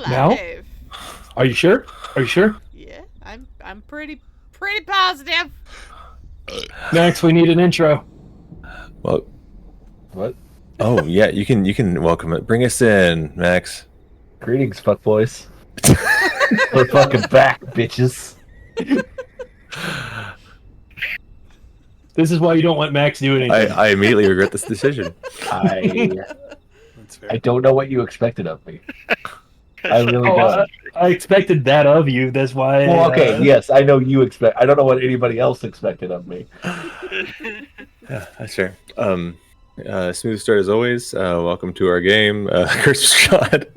Now? Are you sure? Are you sure? Yeah, I'm pretty positive. Max, we need an intro. Well, What? oh yeah, you can welcome it. Bring us in, Max. Greetings, fuckboys. We're fucking back, bitches. This is why you don't let Max do anything. I immediately regret this decision. I don't know what you expected of me. I really don't. I expected that of you. That's why. Well, okay, yes, I know you expect. I don't know what anybody else expected of me. Yeah, that's fair. Smooth start as always. Welcome to our game, Curse of Strahd.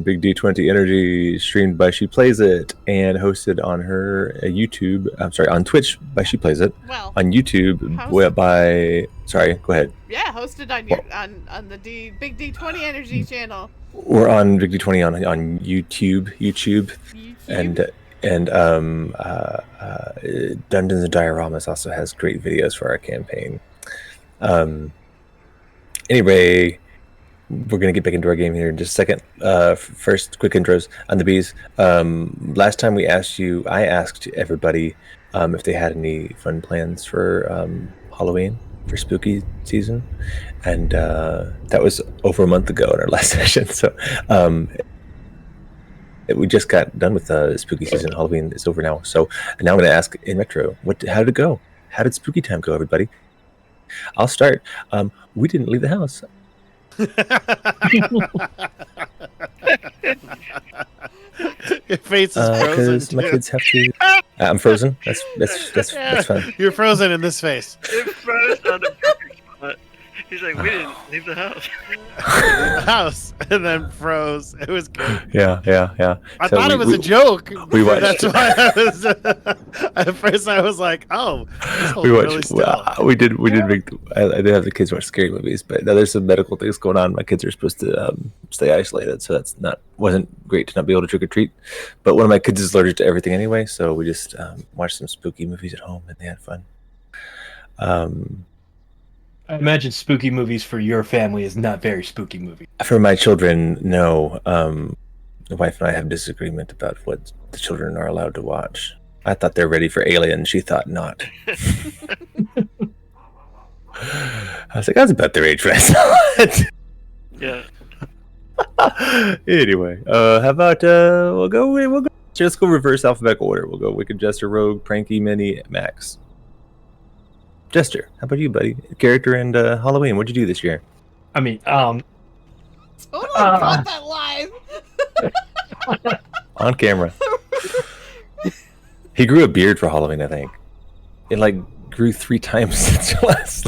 Big D20 Energy, streamed by She Plays It, and hosted on her YouTube. I'm sorry, on Twitch by She Plays It. Well, on YouTube by. Sorry, go ahead. Yeah, hosted on your on the Big D20 Energy channel. We're on Big D20 on YouTube, and Dungeons and Dioramas also has great videos for our campaign. Anyway, we're gonna get back into our game here in just a second. First, quick intros on the bees. Last time I asked everybody if they had any fun plans for Halloween, for spooky season, and that was over a month ago in our last session. So we just got done with spooky season. Halloween is over now. So now I'm going to ask in retro, how did it go? How did spooky time go, everybody? I'll start. We didn't leave the house. Your face is frozen. Because my kids have to. I'm frozen. That's fine. You're frozen in this face. It froze on the perfect spot. He's like, we didn't leave the house. The house, and then froze. It was good. Yeah. I thought it was a joke. We watched. That's why I was. At first, I was like, "Oh, this we really watched. still." We did make. I did have the kids watch scary movies, but now there's some medical things going on. My kids are supposed to stay isolated, so wasn't great to not be able to trick or treat. But one of my kids is allergic to everything anyway, so we just watched some spooky movies at home, and they had fun. I imagine spooky movies for your family is not very spooky movie. For my children, no. The wife and I have disagreement about what the children are allowed to watch. I thought they're ready for Alien. She thought not. I was like, I was about their age when I saw it. Yeah. Anyway, how about we'll go. Let's go reverse alphabetical order. We'll go Wicked Jester, Rogue, Pranky, Minnie, Max. Jester, how about you, buddy? Character and Halloween. What'd you do this year? I mean, Totally caught that live. On camera. He grew a beard for Halloween, I think. It grew 3 times since last.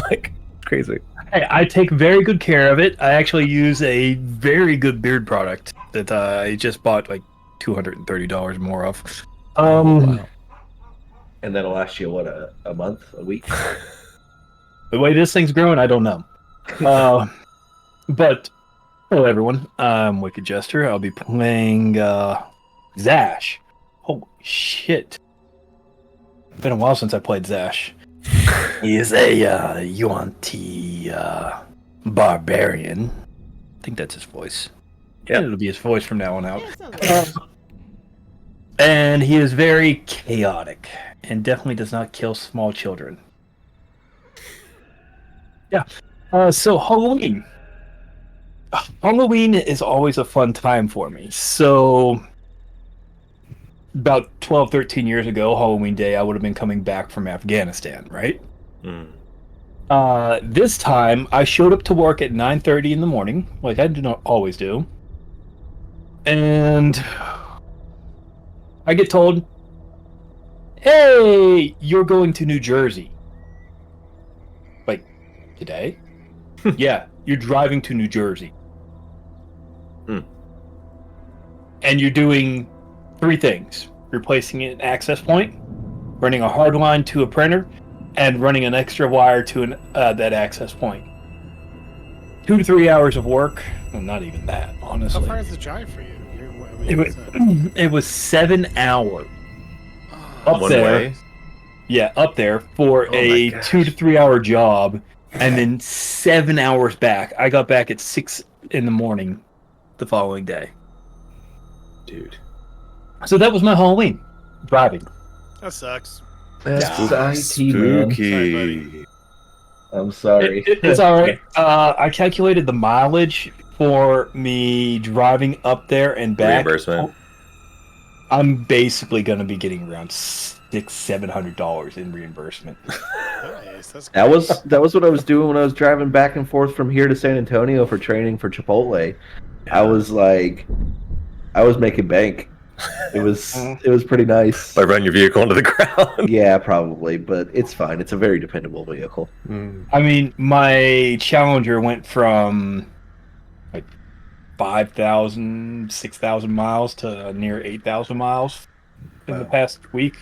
Crazy. hey, I take very good care of it. I actually use a very good beard product that I just bought $230 more of. Wow. And that'll last you, what, a month, a week? The way this thing's growing, I don't know. But hello, everyone. I'm Wicked Jester. I'll be playing Zash. Holy shit! It's been a while since I played Zash. He is a Yuan-Ti barbarian. I think that's his voice. Yeah, it'll be his voice from now on out. Yeah, And he is very chaotic and definitely does not kill small children. Yeah. So Halloween. Halloween is always a fun time for me. So about 12, 13 years ago, Halloween Day, I would have been coming back from Afghanistan, right? This time, I showed up to work at 9:30 in the morning, like I do not always do. And I get told, hey, you're going to New Jersey. Like, today? Yeah, you're driving to New Jersey. And you're doing 3 things. Replacing an access point, running a hard line to a printer, and running an extra wire to that access point. 2 to 3 hours of work. Well, not even that, honestly. How far is the drive for you? It was 7 hours. Up One there. way? Yeah, up there for a 2 to 3 hour job, and then 7 hours back. I got back at 6 in the morning the following day. Dude. So that was my Halloween. Driving. That sucks. That's Yeah. IT, man. Spooky. I'm sorry. It's all right. I calculated the mileage for me driving up there and back. Reimbursement. I'm basically going to be getting around $600-700 in reimbursement. Nice. That's That great. was what I was doing when I was driving back and forth from here to San Antonio for training for Chipotle. I was making bank. It was pretty nice. By running your vehicle into the ground. Yeah, probably, but it's fine. It's a very dependable vehicle. I mean, my Challenger went from like 5,000, 6,000 miles to near 8,000 miles in the past week.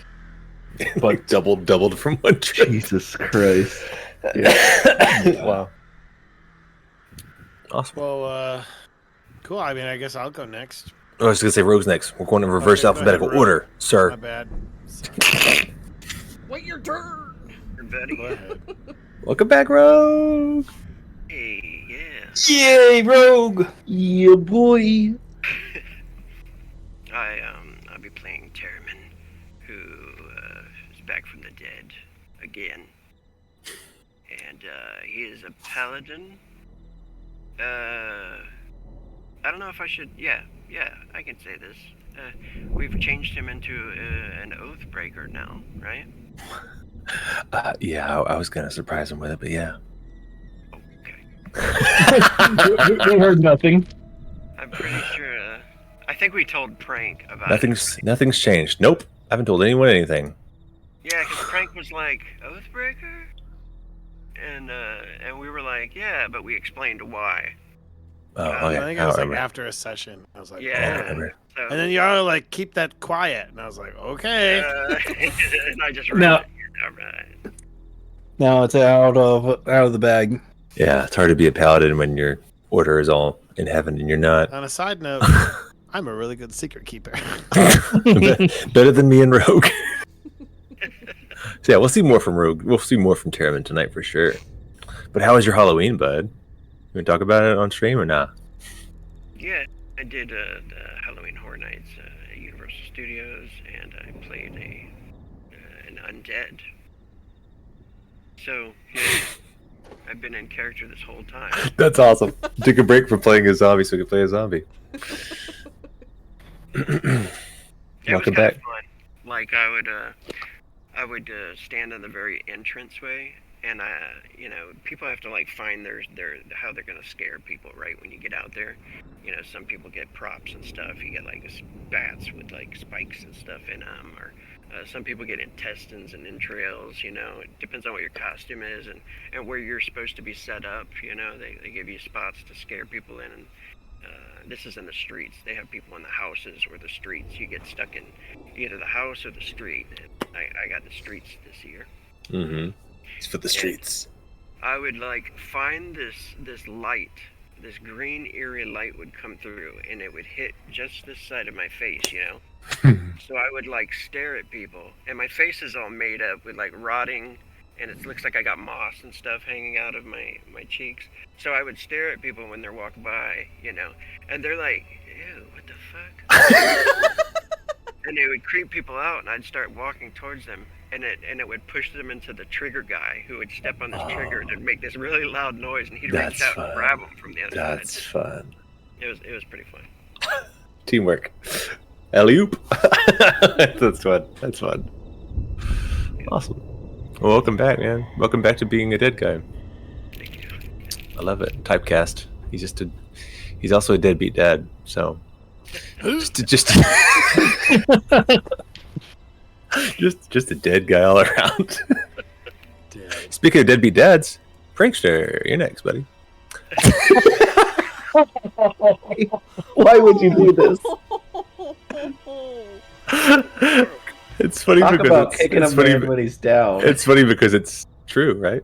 Like doubled from one trip. Jesus Christ. Wow. Awesome. Well, cool. I mean, I guess I'll go next. I was going to say Rogue's next. We're going in reverse Okay, go alphabetical ahead, Rogue. order, sir. My bad. Wait your turn. Everybody. Go ahead. Welcome back, Rogue. Hey, yeah. Yay, Rogue! Yeah, boy. I'll be playing Terriman, who is back from the dead again, and he is a paladin. I don't know if I should. Yeah, I can say this. We've changed him into an oath breaker now, right? Yeah, I was going to surprise him with it, but yeah. Okay. We heard nothing. I'm pretty sure. I think we told Prank about Nothing's changed. Nope. I haven't told anyone anything. Yeah, because Prank was like, Oathbreaker? And we were like, yeah, but we explained why. Oh, I okay. think it was like after a session. I was like, Yeah. oh. remember. So, And then y'all were like, keep that quiet. And I was like, okay. and I just No. read it. All right. No, it's out of the bag. Yeah, it's hard to be a paladin when your order is all in heaven and you're not. On a side note, I'm a really good secret keeper. Better than me and Rogue. So yeah, we'll see more from Rogue. We'll see more from Terriman tonight for sure. But how was your Halloween, bud? You want to talk about it on stream or not? Yeah, I did the Halloween Horror Nights at Universal Studios, and I played an undead. So, yeah, I've been in character this whole time. That's awesome. Took a break from playing a zombie so we could play a zombie. It was Welcome kind of back. fun. Like I would stand in the very entranceway, and people have to like find their how they're gonna scare people, right? When you get out there, some people get props and stuff. You get like bats with like spikes and stuff in them, or some people get intestines and entrails. It depends on what your costume is and where you're supposed to be set up. They give you spots to scare people in. And, this is in the streets. They have people in the houses or the streets. You get stuck in either the house or the street. And I got the streets this year. Mm-hmm. It's for the streets. I would like find this light, this green eerie light would come through, and it would hit just this side of my face, So I would like stare at people, and my face is all made up with like rotting, and it looks like I got moss and stuff hanging out of my cheeks. So I would stare at people when they're walking by, and they're like, ew, what the fuck? And they would creep people out, and I'd start walking towards them, and it would push them into the trigger guy, who would step on this trigger and make this really loud noise, and he'd reach out and grab them from the other side. That's fun. It was pretty fun. Teamwork. Alley-oop. That's fun. That's fun. Awesome. Well, welcome back, man. Welcome back to being a dead guy. Thank you. I love it. Typecast. He's also a deadbeat dad. So just a dead guy all around. Speaking of deadbeat dads, Prankster, you're next, buddy. Why would you do this? It's funny Talk because about it's kicking a funny. man when he's down. It's funny because it's true, right?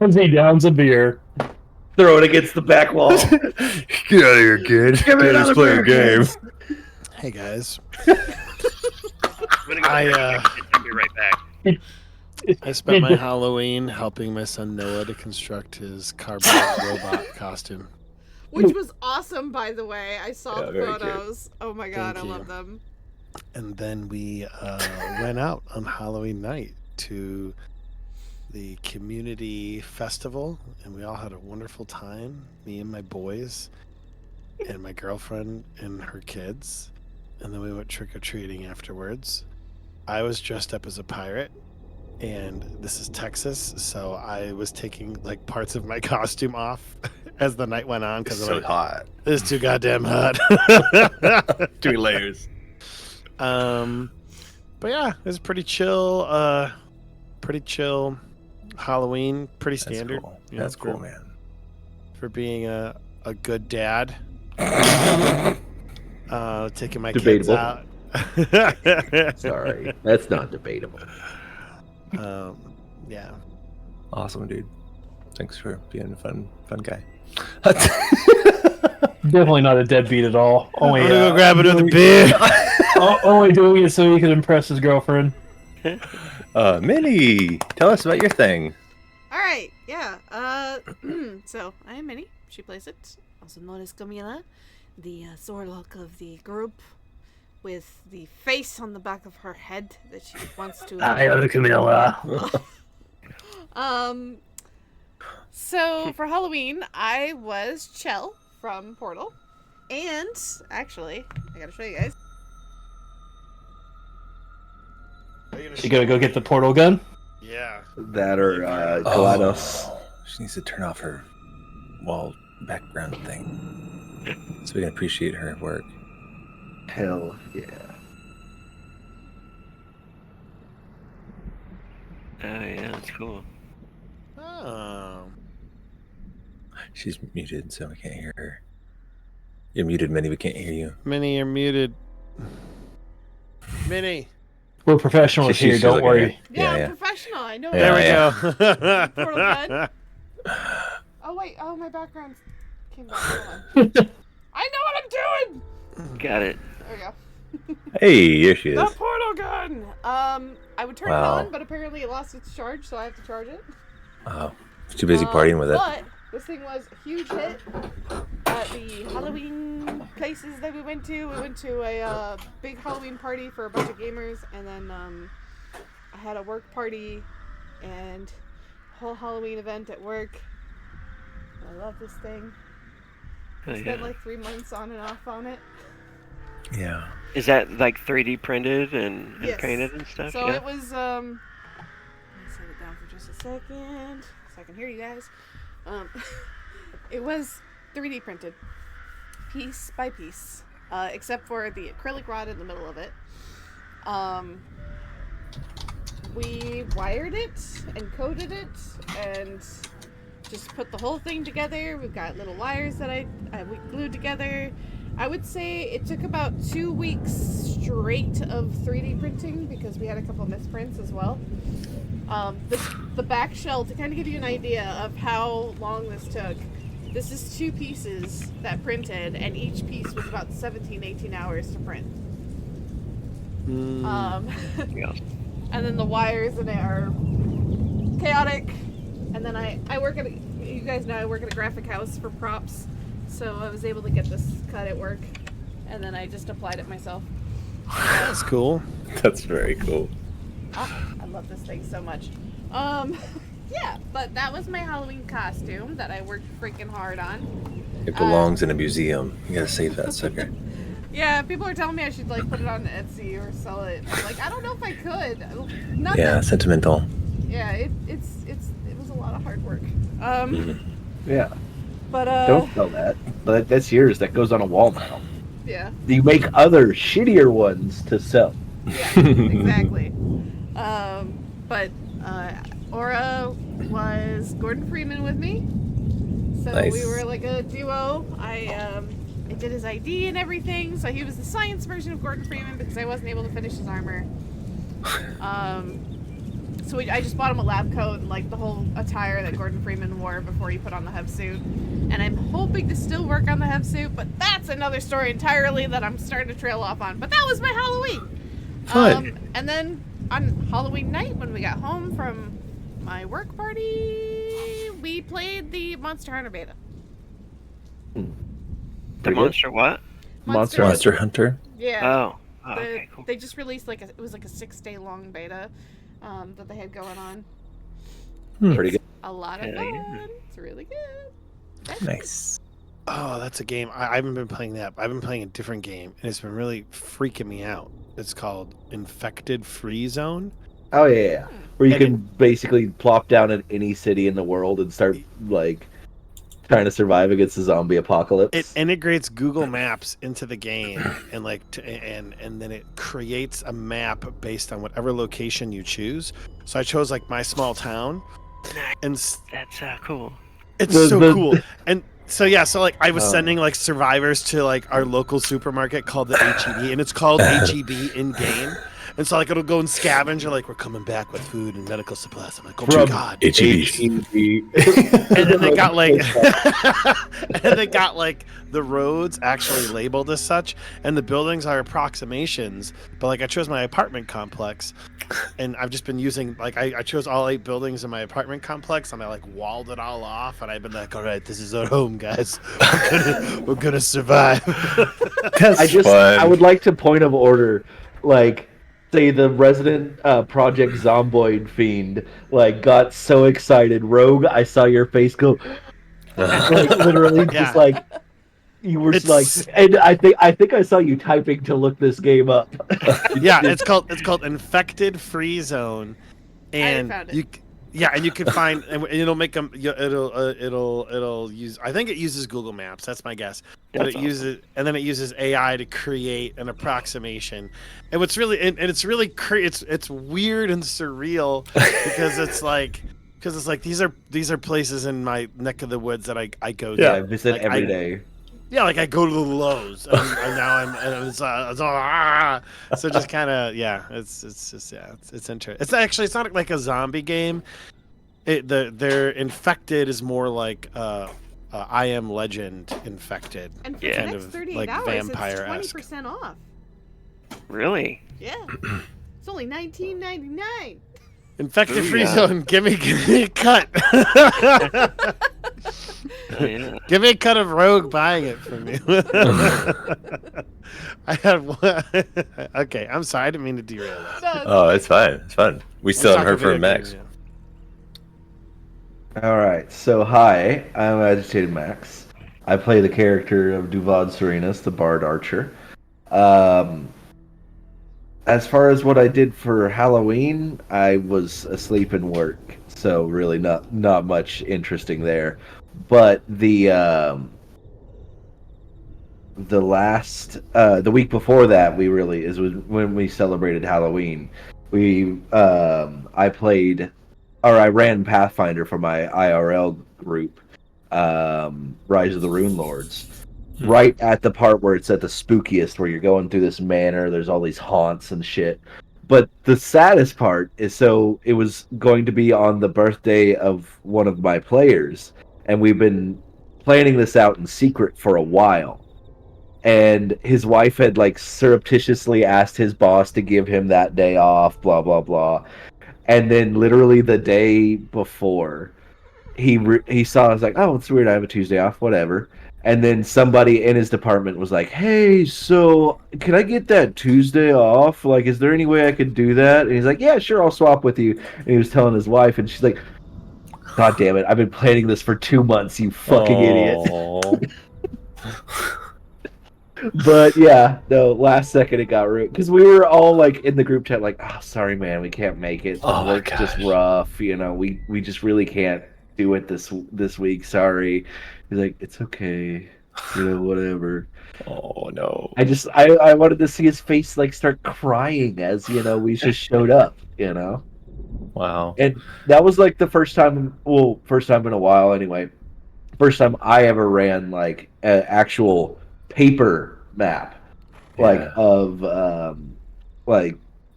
As he downs a beer. Throw it against the back wall. Get out of here, kid. Give me Let's another play a beer, game. Hey, guys. I'm gonna go I'll be right back. I spent my Halloween helping my son Noah to construct his cardboard robot costume. which was awesome, by the way. I saw Yeah, the very cute. photos. Oh my god, Thank I you. love them. And then we went out on Halloween night to the community festival, and we all had a wonderful time. Me and my boys, and my girlfriend and her kids. And then we went trick or treating afterwards. I was dressed up as a pirate, and this is Texas, so I was taking like parts of my costume off as the night went on because so hot. it's too goddamn hot. 2 layers. But yeah, it was pretty chill. Pretty chill Halloween. Pretty That's standard. cool. you know, That's cool, for- man. For being a good dad. Taking my Debatable. kids out. Sorry, that's not debatable. Yeah. Awesome, dude. Thanks for being a fun guy. Definitely not a deadbeat at all. Only, I'm gonna go grab another beer. only doing it so he can impress his girlfriend. Minnie, tell us about your thing. All right, yeah. So I am Minnie. She plays it, also known as Camila, the Zorlok of the group, with the face on the back of her head that she wants to. I am Camilla. So for Halloween, I was Chell from Portal, and actually, I gotta show you guys. You gotta go get the portal gun? Yeah. That or GLaDOS. Oh, she needs to turn off her wall background thing so we can appreciate her work. Hell yeah. Oh yeah, that's cool. Oh. She's muted, so we can't hear her. You're muted, Minnie. We can't hear you. Minnie, you're muted. Minnie. We're professionals She- here, she's don't looking worry. at Yeah, Yeah. I'm professional. I know. Yeah. There we go. Portal gun. Oh wait. Oh, my background came back. Hold on. I know what I'm doing. Got it. There we go. Hey, here she is. The portal gun. I would turn Wow. it on, but apparently it lost its charge, so I have to charge it. Oh, too busy partying with it. But this thing was a huge hit at the Halloween places that we went to. We went to a big Halloween party for a bunch of gamers, and then I had a work party and a whole Halloween event at work. I love this thing. Oh, I spent yeah. like 3 months on and off on it. Yeah. Is that like 3D printed and Yes. painted and stuff? So yeah. it was, let me set it down for just a second so I can hear you guys. It was 3D printed, piece by piece, except for the acrylic rod in the middle of it. We wired it and coated it and just put the whole thing together. We've got little wires that we glued together. I would say it took about 2 weeks straight of 3D printing because we had a couple misprints as well. The back shell, to kind of give you an idea of how long this took, this is 2 pieces that printed, and each piece was about 17, 18 hours to print. Yeah. And then the wires in it are chaotic. And then I work at you guys know I work at a graphic house for props, so I was able to get this cut at work, and then I just applied it myself. That's cool. That's very cool. I love this thing so much. Yeah, but that was my Halloween costume that I worked freaking hard on. It belongs in a museum. You gotta save that sucker. Yeah, people are telling me I should like put it on Etsy or sell it. I'm like, I don't know if I could. Not Yeah, that, sentimental. yeah, it was a lot of hard work. Yeah. But Don't sell that. But that's yours. That goes on a wall now. yeah. You make other shittier ones to sell. Yeah, exactly. But Aura was Gordon Freeman with me, so Nice. we were like a duo. I did his ID and everything, so he was the science version of Gordon Freeman because I wasn't able to finish his armor. So I just bought him a lab coat and like the whole attire that Gordon Freeman wore before he put on the Hev suit. And I'm hoping to still work on the Hev suit, but that's another story entirely that I'm starting to trail off on. But that was my Halloween. Fun. And then on Halloween night when we got home from my work party, we played the Monster Hunter beta. The Pretty good. monster what? Monster Hunter. Yeah. Oh, okay, cool. They just released it was like a 6-day long beta that they had going on. Pretty It's good. a lot of Hell fun. yeah. It's really good. Nice. Oh, that's a game. I haven't been playing that. I've been playing a different game, and it's been really freaking me out. It's called Infected Free Zone. Oh yeah. Where you And can basically plop down in any city in the world and start like trying to survive against the zombie apocalypse. It integrates Google Maps into the game, and and then it creates a map based on whatever location you choose. So I chose like my small town, and That's cool. it's The- so the- cool. And so yeah, so like I was sending like survivors to like our local supermarket called the HEB, and it's called HEB in game. And so like it'll go and scavenge, or like we're coming back with food and medical supplies. I'm like, oh my From god. HEBs. And then they got like and they got like the roads actually labeled as such, and the buildings are approximations. But like I chose my apartment complex, and I've just been using like I chose all 8 buildings in my apartment complex, and I like walled it all off, and I've been like, all right, this is our home, guys. We're gonna survive. I would like to point of order, like say the resident Project Zomboid fiend like got so excited. Rogue, I saw your face go like literally Yeah. just like you were just It's- like, and I think I saw you typing to look this game up. Yeah, it's called Infected Free Zone, and found it. and you can find and it'll make them it'll use, I think it uses Google Maps, that's my guess, but That's it uses, and then it uses AI to create an approximation. And what's really and it's really it's weird and surreal because it's like these are places in my neck of the woods that I go to. Yeah, I visit Like, every day. Yeah, like I go to the Lowe's, and now so just kind of it's just it's interesting. It's not like a zombie game. Their infected is more like I Am Legend infected, And for Yeah. the kind next of 38 like hours, vampire-esque. it's 20% off. Really? Yeah. It's only $19.99. Infected Free Booyah. Zone. Give me a cut. Oh, yeah. Give me a cut of Rogue buying it from you. I have one. Okay, I'm sorry. I didn't mean to derail that. No, Oh, it's fine. It's fun. We still haven't heard from Max. All right, so hi, I'm Agitated Max. I play the character of Duvad Serenus, the Bard Archer. As far as what I did for Halloween, I was asleep in work, so really not much interesting there. But the week before that, was when we celebrated Halloween. I ran Pathfinder for my IRL group, Rise of the Rune Lords. Right at the part where it's at the spookiest, where you're going through this manor, there's all these haunts and shit. But the saddest part is, so it was going to be on the birthday of one of my players, and we've been planning this out in secret for a while. And his wife had like surreptitiously asked his boss to give him that day off, blah blah blah. And then literally the day before, he saw, I was like, oh, it's weird, I have a Tuesday off, whatever. And then somebody in his department was like, hey, so can I get that Tuesday off? Like, is there any way I could do that? And he's like, yeah, sure, I'll swap with you. And he was telling his wife, and she's like, God damn it, I've been planning this for 2 months, you fucking idiot. But yeah, no, last second it got ruined. Because we were all like in the group chat, like, oh, sorry, man, we can't make it. Oh my Work's just gosh. rough. You know, we just really can't do it this week. Sorry. He's like, it's okay. You know, whatever. Oh no. I wanted to see his face like start crying as, you know, we just showed up, you know? Wow. And that was like the first time in a while anyway. First time I ever ran like an actual paper map, like Yeah.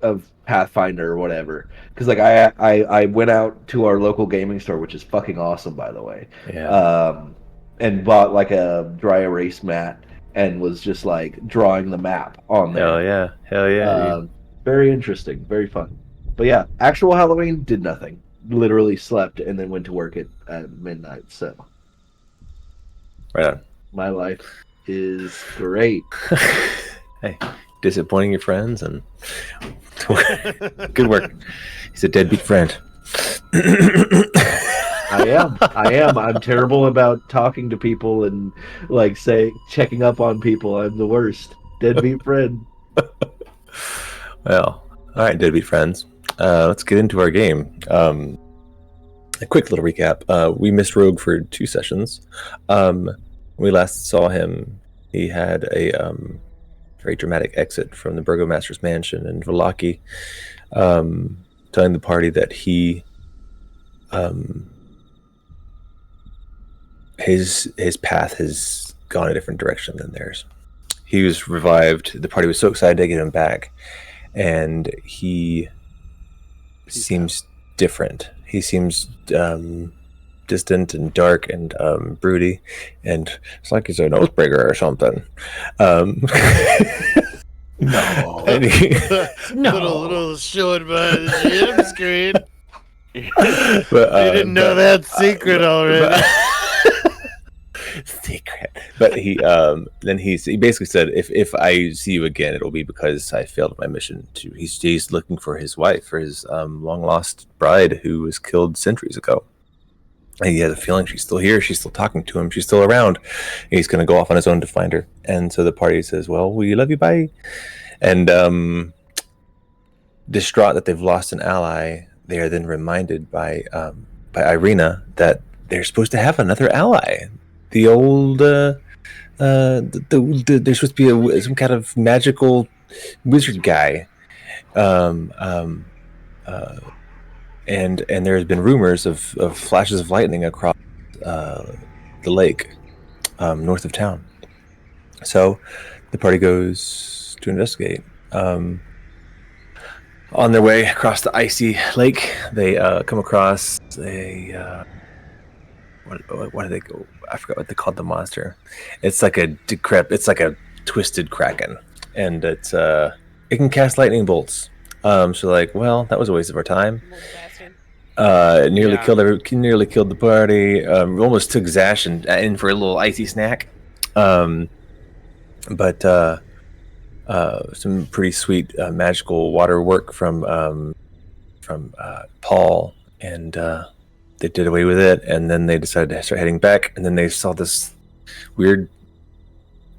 of Pathfinder or whatever. Because like I went out to our local gaming store, which is fucking awesome, by the way. Yeah. And bought like a dry erase mat and was just like drawing the map on there. Hell yeah. Hell yeah. dude. Very interesting, very fun. But yeah, actual Halloween did nothing. Literally slept and then went to work at midnight. So Right on. My life is great. Hey, disappointing your friends and good work. He's a deadbeat friend. I am. I'm terrible about talking to people and like checking up on people. I'm the worst. Deadbeat friend. Well, all right, deadbeat friends. Let's get into our game. A quick little recap. We missed Rogue for 2 sessions. When we last saw him, he had a very dramatic exit from the Burgomaster's mansion in Vallaki, telling the party that he his path has gone a different direction than theirs. He was revived. The party was so excited to get him back, and he seems different. He seems distant and dark and broody, and it's like he's a nosebreaker or something. No. And he, little short by the gym screen. but, You didn't know that secret already. Secret. But he basically said, if I see you again, it'll be because I failed my mission. He's looking for his wife, for his long lost bride who was killed centuries ago. And he has a feeling she's still here. She's still talking to him. She's still around. He's going to go off on his own to find her. And so the party says, "Well, we love you, bye." And distraught that they've lost an ally, they are then reminded by Irina that they're supposed to have another ally. The old, there's supposed to be some kind of magical wizard guy, and there's been rumors of flashes of lightning across the lake, north of town. So the party goes to investigate. On their way across the icy lake, they come across a what do they go? I forgot what they called the monster. It's like a twisted kraken, and it can cast lightning bolts. So like, well, that was a waste of our time. Nearly killed the party. We almost took Zash in for a little icy snack. But some pretty sweet magical water work from Paul, and they did away with it. And then they decided to start heading back. And then they saw this weird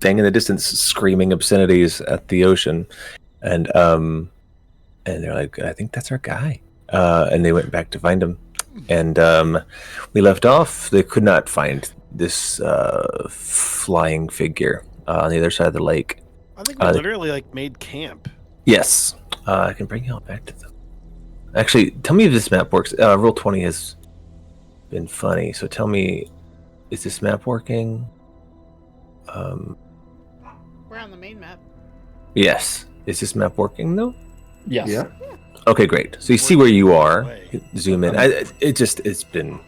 thing in the distance screaming obscenities at the ocean, and they're like, "I think that's our guy." And they went back to find him. And we left off. They could not find this flying figure on the other side of the lake. I think we literally made camp. Yes, I can bring you all back to them. Actually, tell me if this map works. Roll20 has been funny, so tell me, is this map working? We're on the main map. Yes. Is this map working though? Yes. Yeah. Okay, great. So you see where you are. Way. Zoom in. It's been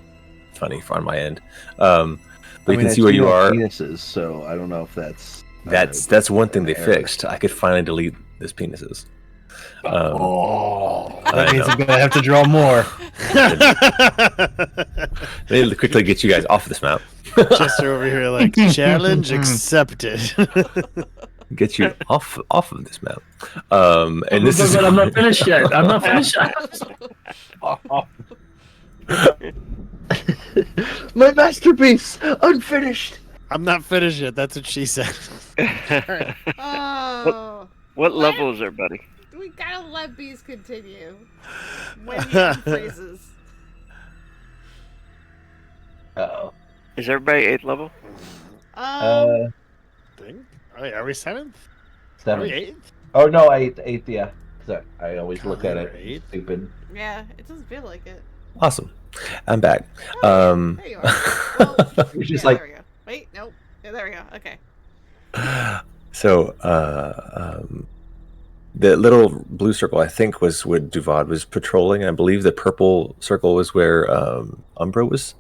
funny on my end. But you can see where it's you are. Penises, so I don't know if that's That's one thing they fixed. I could finally delete this penises. That means I'm gonna have to draw more. They need to quickly get you guys off of this map. Chester over here, challenge accepted. Get you off of this map. And this is. I'm not finished yet. I'm not finished. my masterpiece, unfinished. I'm not finished yet. That's what she said. Oh. What level is there, buddy? We gotta let bees continue. When you phrases. Uh-oh. Is everybody 8th level? Are we 7th? Are 7th. we 8th? Oh no, 8th, yeah. 'Cause I always look at it. Eight. Stupid. Yeah, it doesn't feel like it. Awesome. I'm back. There you are. Well, You're just yeah, like, there we go. Wait, nope. Yeah, there we go. Okay. So, the little blue circle, I think, was where Duvad was patrolling. I believe the purple circle was where Umbra was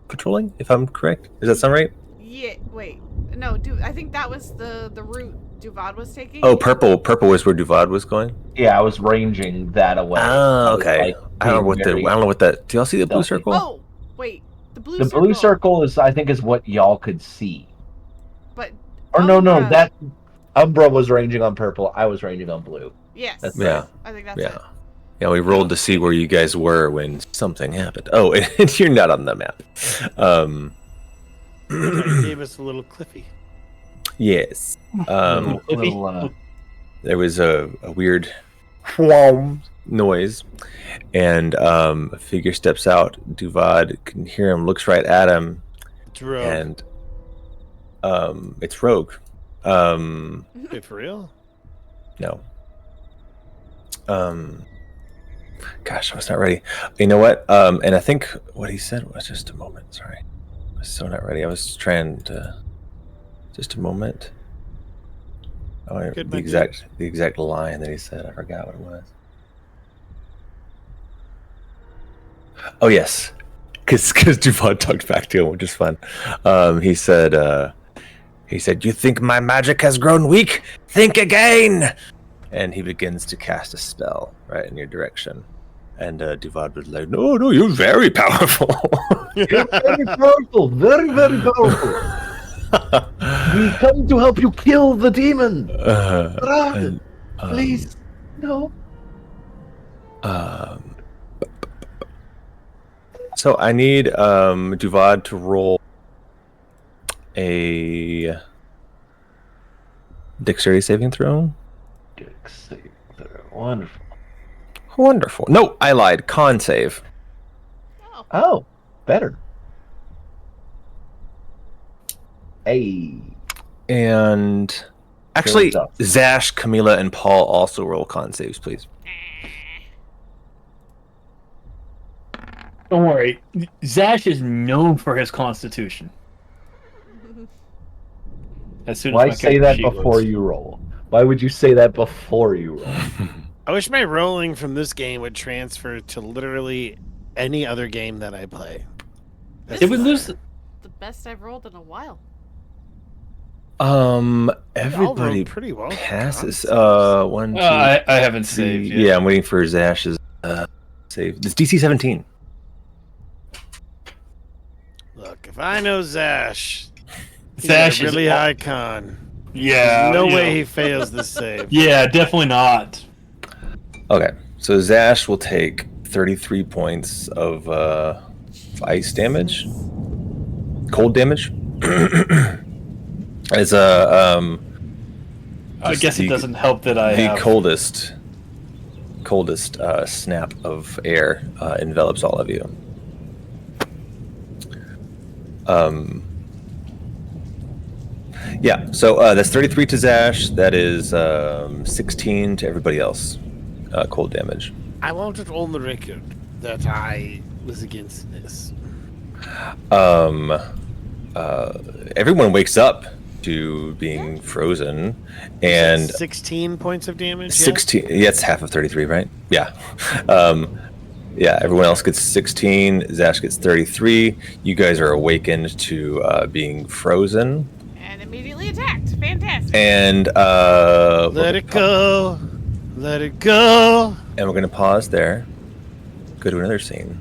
patrolling, if I'm correct. Does that sound right? Yeah, wait. No, I think that was the route Duvad was taking. Oh, purple was where Duvad was going? yeah, I was ranging that away. Oh, I was, okay. I don't know what that. Do y'all see the blue circle? Oh, wait. The blue The blue circle is, I think, is what y'all could see. But Or no, Umbra- that Umbra was ranging on purple. I was ranging on blue. Yes. That's Yeah. I think that's Yeah. it. Yeah, we rolled to see where you guys were when something happened. Oh, and you're not on the map. You gave us a little Cliffy. Yes. Little, There was a weird whom noise, and a figure steps out. Duvad can hear him, looks right at him, It's Rogue. and it's Rogue. Wait, for real? No. Gosh, I was not ready. You know what? And I think what he said was just a moment. Sorry, I was so not ready. I was trying to. Just a moment. Oh, Good, the exact line that he said. I forgot what it was. Oh yes, because Duvad talked back to him, which is fun. He said, "You think my magic has grown weak? Think again." And he begins to cast a spell right in your direction. And Duvad was like, "No, you're very powerful." You're very powerful. Very, very powerful. We come to help you kill the demon. Strahd, please. No. So I need Duvad to roll a dexterity saving throw. Wonderful. Wonderful. No, I lied. Con save. Oh, better. Hey. And actually, Good stuff. Zash, Camila, and Paul also roll con saves, please. Don't worry. Zash is known for his constitution. As soon as Why my say character that sheet before loads. you roll? Why would you say that before you roll? I wish my rolling from this game would transfer to literally any other game that I play. Did we lose? The best I've rolled in a while. Everybody pretty well. passes. Concepts. 1, 2, I haven't 3. saved yet. Yeah, I'm waiting for Zash's save. It's DC 17. Look, if I know Zash, Zash he's a is really aw- high con. Yeah. There's no you way know. he fails this save. Yeah, definitely not. Okay, so Zash will take 33 points of ice damage, cold damage. As I just guess it doesn't help that I the have. coldest snap of air envelops all of you. Yeah, so that's 33 to Zash. That is 16 to everybody else. Cold damage. I want it on the record that I was against this. Everyone wakes up to being frozen, and 16 points of damage. 16. Yeah, it's half of 33, right? Yeah. Yeah, everyone else gets 16. Zash gets 33. You guys are awakened to being frozen. And immediately attacked. Fantastic. And Let it go. Let it go. And we're going to pause there. Go to another scene.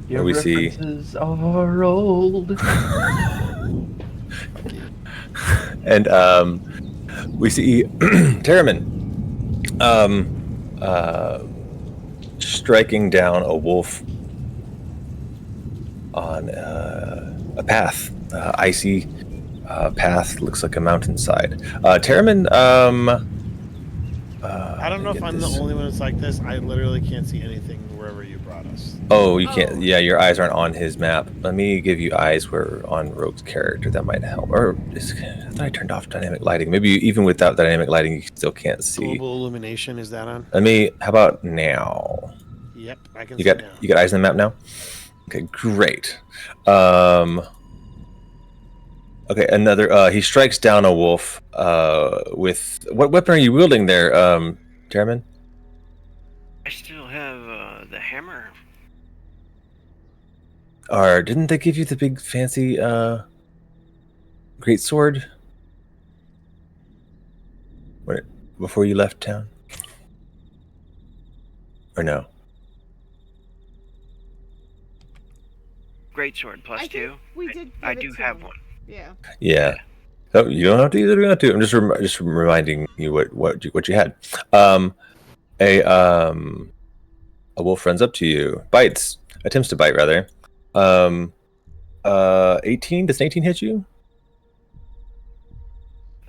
Your we see- references are old. And we see Terramin striking down a wolf on a path, icy path, looks like a mountainside. Terramin, I don't know if I'm the only one that's like this. I literally can't see anything wherever you brought us. Oh, you can't. Yeah, your eyes aren't on his map. Let me give you eyes where on Rogue's character. That might help. Or I thought I turned off dynamic lighting. Maybe even without dynamic lighting, you still can't see. Global illumination, is that on? Let me. How about now? Yep, I can You see got now. you got eyes on the map now. Okay, great. Okay, another. He strikes down a wolf. With what weapon are you wielding there, Terramin? I still have the hammer. Or didn't they give you the big fancy great sword before you left town? Or no? Greatsword plus I 2. think we did. I give it do to have him. one. Yeah. Yeah. So you don't have to either. You don't have to. I'm just reminding you what you had. A wolf runs up to you, attempts to bite rather. 18. Does an 18 hit you?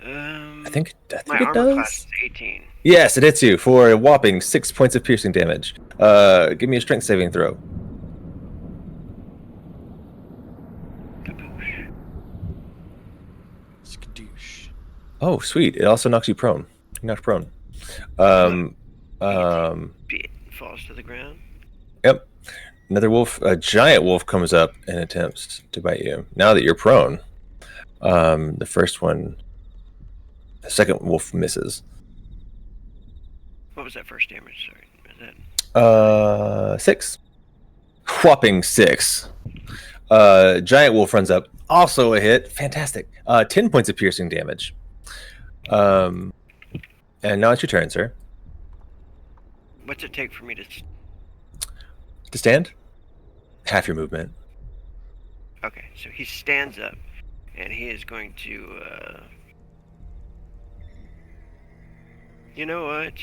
I think My it armor class does. is 18. Yes, it hits you for a whopping 6 points of piercing damage. Give me a strength saving throw. Kaboosh. Skadoosh. Oh, sweet! It also knocks you prone. You're knocked prone. Um, Bit falls to the ground. Yep. Another wolf, a giant wolf, comes up and attempts to bite you. Now that you're prone, the second wolf misses. What was that first damage? Sorry. Was that 6. Whopping 6. Giant wolf runs up, also a hit. Fantastic. 10 points of piercing damage. And now it's your turn, sir. What's it take for me to? To stand? Half your movement. Okay, so he stands up, and he is going to. You know what?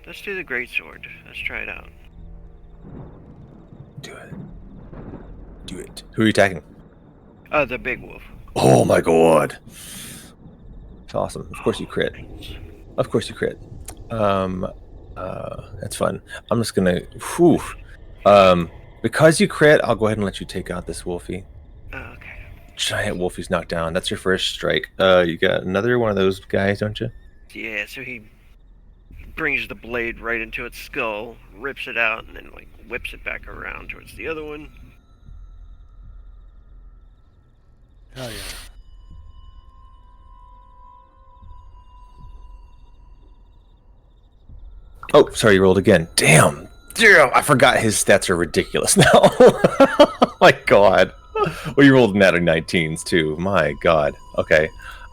Let's do the greatsword. Let's try it out. Do it. Do it. Who are you attacking? The big wolf. Oh my god. It's awesome. Of course you crit. Of course you crit. That's fun. I'm just gonna because you crit, I'll go ahead and let you take out this wolfie. Okay. Giant wolfie's knocked down. That's your first strike. You got another one of those guys, don't you? Yeah, so he brings the blade right into its skull, rips it out, and then like whips it back around towards the other one. Hell yeah. Oh, sorry, you rolled again. Damn, I forgot his stats are ridiculous now. My god. Well, you rolled natty 19s too. My god. Okay.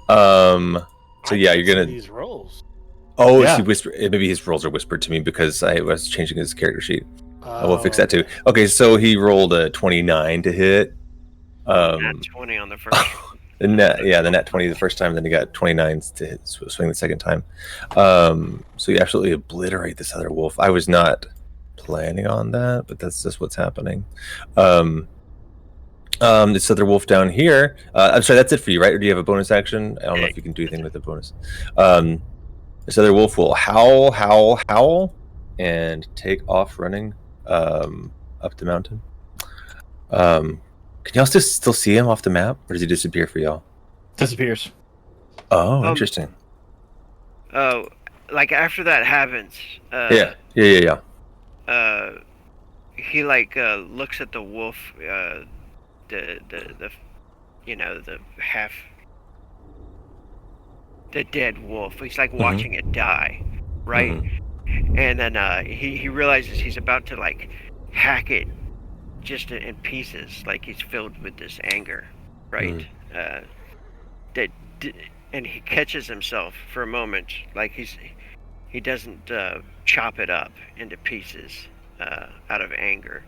So yeah, you're gonna. These rolls. Oh, Yeah. he whispered. Maybe his rolls are whispered to me because I was changing his character sheet. I will fix that too. Okay, so he rolled a 29 to hit. Nat 20 on the first one. The net 20 the first time, then he got 29s to hit, swing the second time. So you absolutely obliterate this other wolf. I was not planning on that, but that's just what's happening. This other wolf down here. I'm sorry, that's it for you, right? Or do you have a bonus action? I don't know if you can do anything with the bonus. This other wolf will howl, and take off running up the mountain. Can y'all still see him off the map, or does he disappear for y'all? Disappears. Oh, interesting. Oh, like after that happens. Yeah. He like looks at the wolf, the half, the dead wolf. He's like watching it die, right? Mm-hmm. And then he realizes he's about to like hack it just in pieces, like he's filled with this anger, right? And he catches himself for a moment, like he doesn't chop it up into pieces out of anger,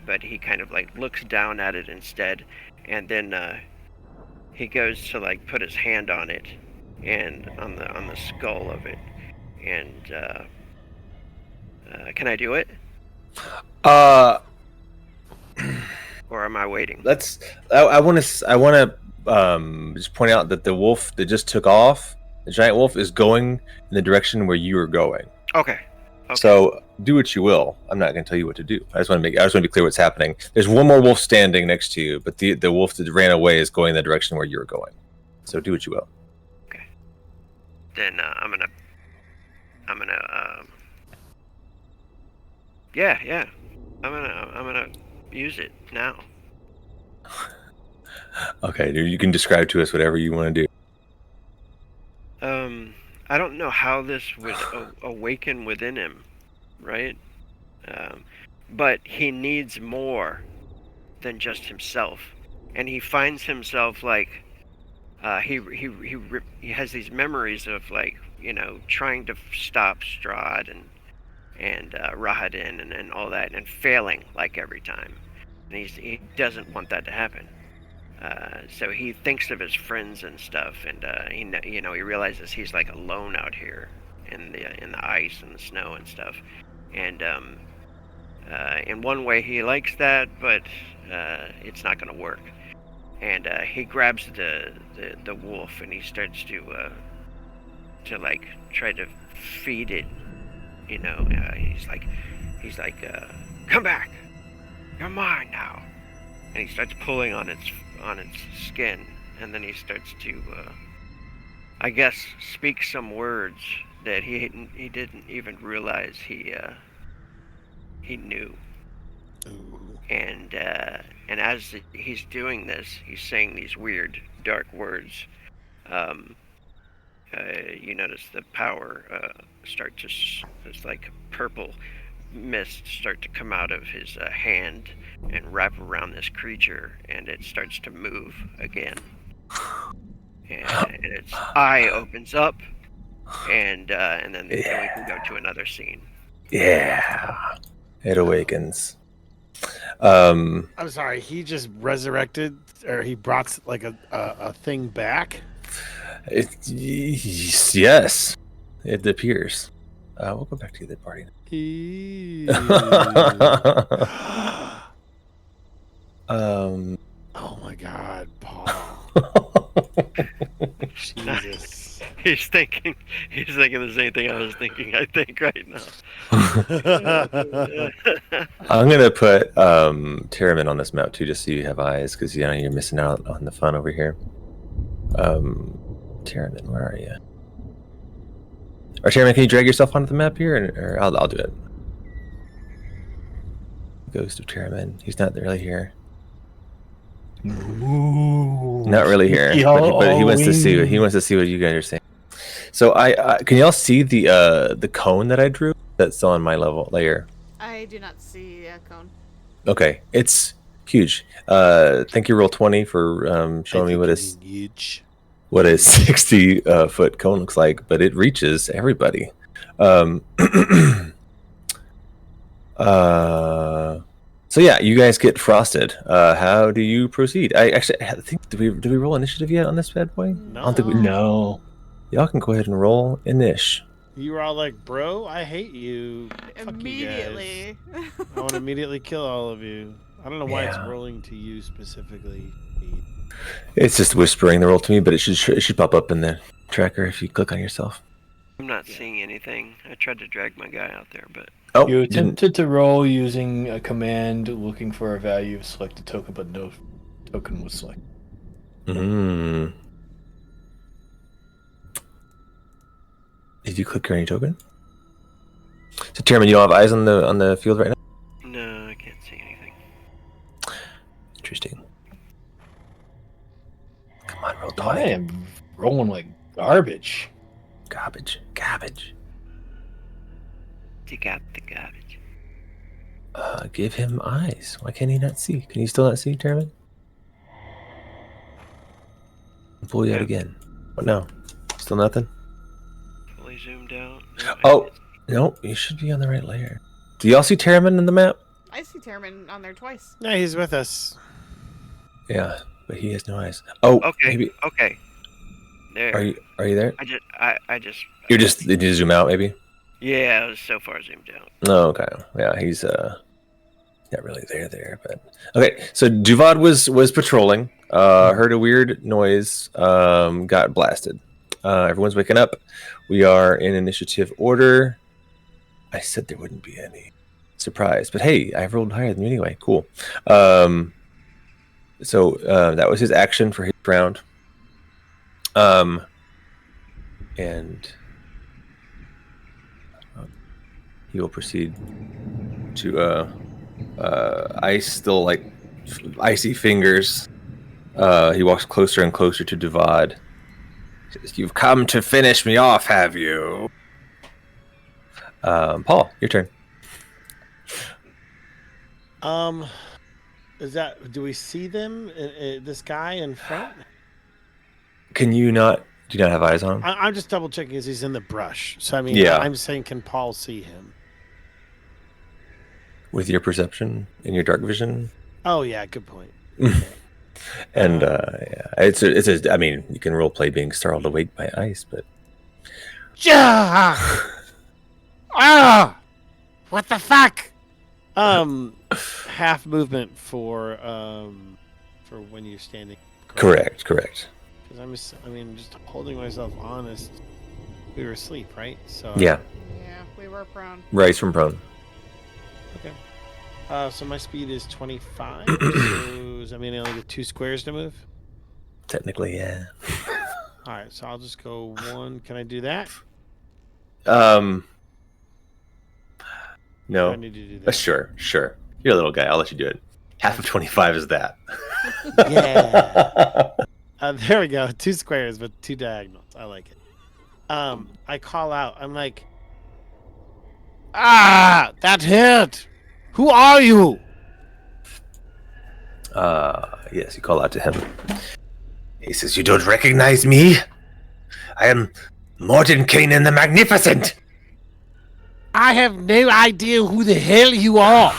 but he kind of like looks down at it instead, and then he goes to like put his hand on it, and on the skull of it, and can I do it? Or am I waiting? I want to just point out that the wolf that just took off, the giant wolf, is going in the direction where you are going. Okay. So do what you will. I'm not going to tell you what to do. I just want to be clear what's happening. There's one more wolf standing next to you, but the wolf that ran away is going in the direction where you're going. So do what you will. Okay. Then I'm gonna. Yeah. I'm gonna use it now. Okay, dude, you can describe to us whatever you want to do. I don't know how this would awaken within him, right? But he needs more than just himself, and he finds himself like he has these memories of like trying to stop Strahd and Rahadin and all that, and failing like every time, and he doesn't want that to happen. So he thinks of his friends and stuff, and he realizes he's like alone out here in the ice and the snow and stuff. And in one way he likes that, but it's not going to work. And he grabs the wolf and he starts to like try to feed it. He's like, come back, you're mine now. And he starts pulling on its skin, and then he starts to, I guess, speak some words that he didn't even realize he knew. Ooh. And as he's doing this, he's saying these weird, dark words. You notice the power start to, it's like purple mist start to come out of his hand and wrap around this creature, and it starts to move again. And its eye opens up, and then we can go to another scene. Yeah, it awakens. I'm sorry, he just resurrected, or he brought like a thing back? Yes, it appears. We'll go back to the party. Oh my God, Paul. Jesus. He's thinking the same thing I was thinking, I think, right now. I'm gonna put Tyramin on this map too, just so you have eyes, because you're missing out on the fun over here. Tyramin, where are you? Or Tyramin, can you drag yourself onto the map here, or I'll do it. Ghost of Tyramin. He's not really here. Ooh. Not really here, but he wants to see. He wants to see what you guys are saying. So I can y'all see the cone that I drew? That's on my layer. I do not see a cone. Okay, it's huge. Thank you, Roll20, for showing me what a 60-foot cone looks like, but it reaches everybody. So yeah, you guys get frosted. How do you proceed? I think did we roll initiative yet on this bad boy? No. I don't think we. No. Y'all can go ahead and roll inish. You were all like, bro, I hate you. Fuck Immediately. You guys. I want to immediately kill all of you. I don't know why it's Yeah. rolling to you specifically. It's just whispering the roll to me, but it should pop up in the tracker if you click on yourself. I'm not seeing anything. I tried to drag my guy out there, but Oh, You didn't. attempted to roll using a command looking for a value of selected token, but no token was selected. Mm. Did you click any token? So, Chairman, you all have eyes on the field right now? no, I can't see anything. Interesting. Come on, roll I tonic. am rolling like garbage. Garbage. Take out the garbage. Give him eyes. Why can't he not see? Can you still not see, Chairman? I'll pull you out Yeah. again. What now? Still nothing? Fully zoomed out. No, I Oh, can't see. no, you should be on the right layer. Do y'all see Terramin in the map? I see Termin on there twice. Yeah, he's with us. Yeah, but he has no eyes. Oh, Okay. maybe. Okay. There. Are you there? I just. Did you zoom out, maybe? Yeah, I was so far zoomed out. No, okay. Yeah, he's not really there, but okay. So Duvad was patrolling, heard a weird noise, got blasted. Everyone's waking up. We are in initiative order. I said there wouldn't be any surprise, but hey, I rolled higher than you anyway. Cool. So that was his action for his round. And he will proceed to ice, still like icy fingers. He walks closer and closer to Duvad. Says, "You've come to finish me off, have you?" Paul, your turn. Do we see them? This guy in front? Can you not? Do you not have eyes on him? I'm just double checking because he's in the brush. So I mean, Yeah. I'm saying, can Paul see him? With your perception and your dark vision? Oh yeah, good point. And it's I mean, you can role play being startled awake by ice, but What the fuck? Half movement for when you're standing. correct. Because just holding myself honest. We were asleep, right? So Yeah, Yeah, we were prone. rise from prone. Okay. So my speed is 25. So does that mean I only get 2 squares to move? Technically, yeah. All right, so I'll just go 1. Can I do that? No. Do I need to do that? Sure. You're a little guy. I'll let you do it. Half of 25 is that. Yeah. There we go. 2 squares, but 2 diagonals. I like it. I call out. I'm like, that hurt. Who are you? Yes, you call out to him. He says, "You don't recognize me? I am Morton Kanan the Magnificent." I have no idea who the hell you are.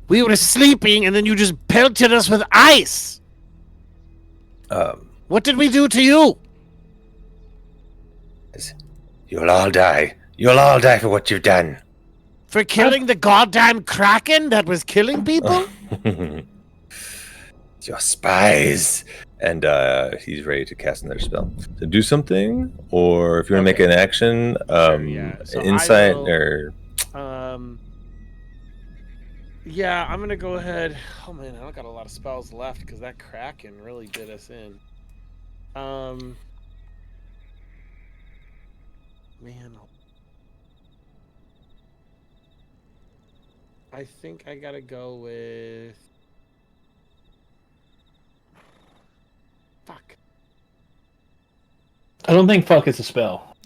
We were sleeping, and then you just pelted us with ice. What did we do to you? You'll all die. You'll all die for what you've done. For killing the goddamn kraken that was killing people? Your spies. And he's ready to cast another spell. So do something, or if you want to make an action, yeah. So insight, will, or... Yeah, I'm going to go ahead. Oh, man, I don't got a lot of spells left because that kraken really did us in. Man, I think I gotta go with... Fuck. I don't think fuck is a spell.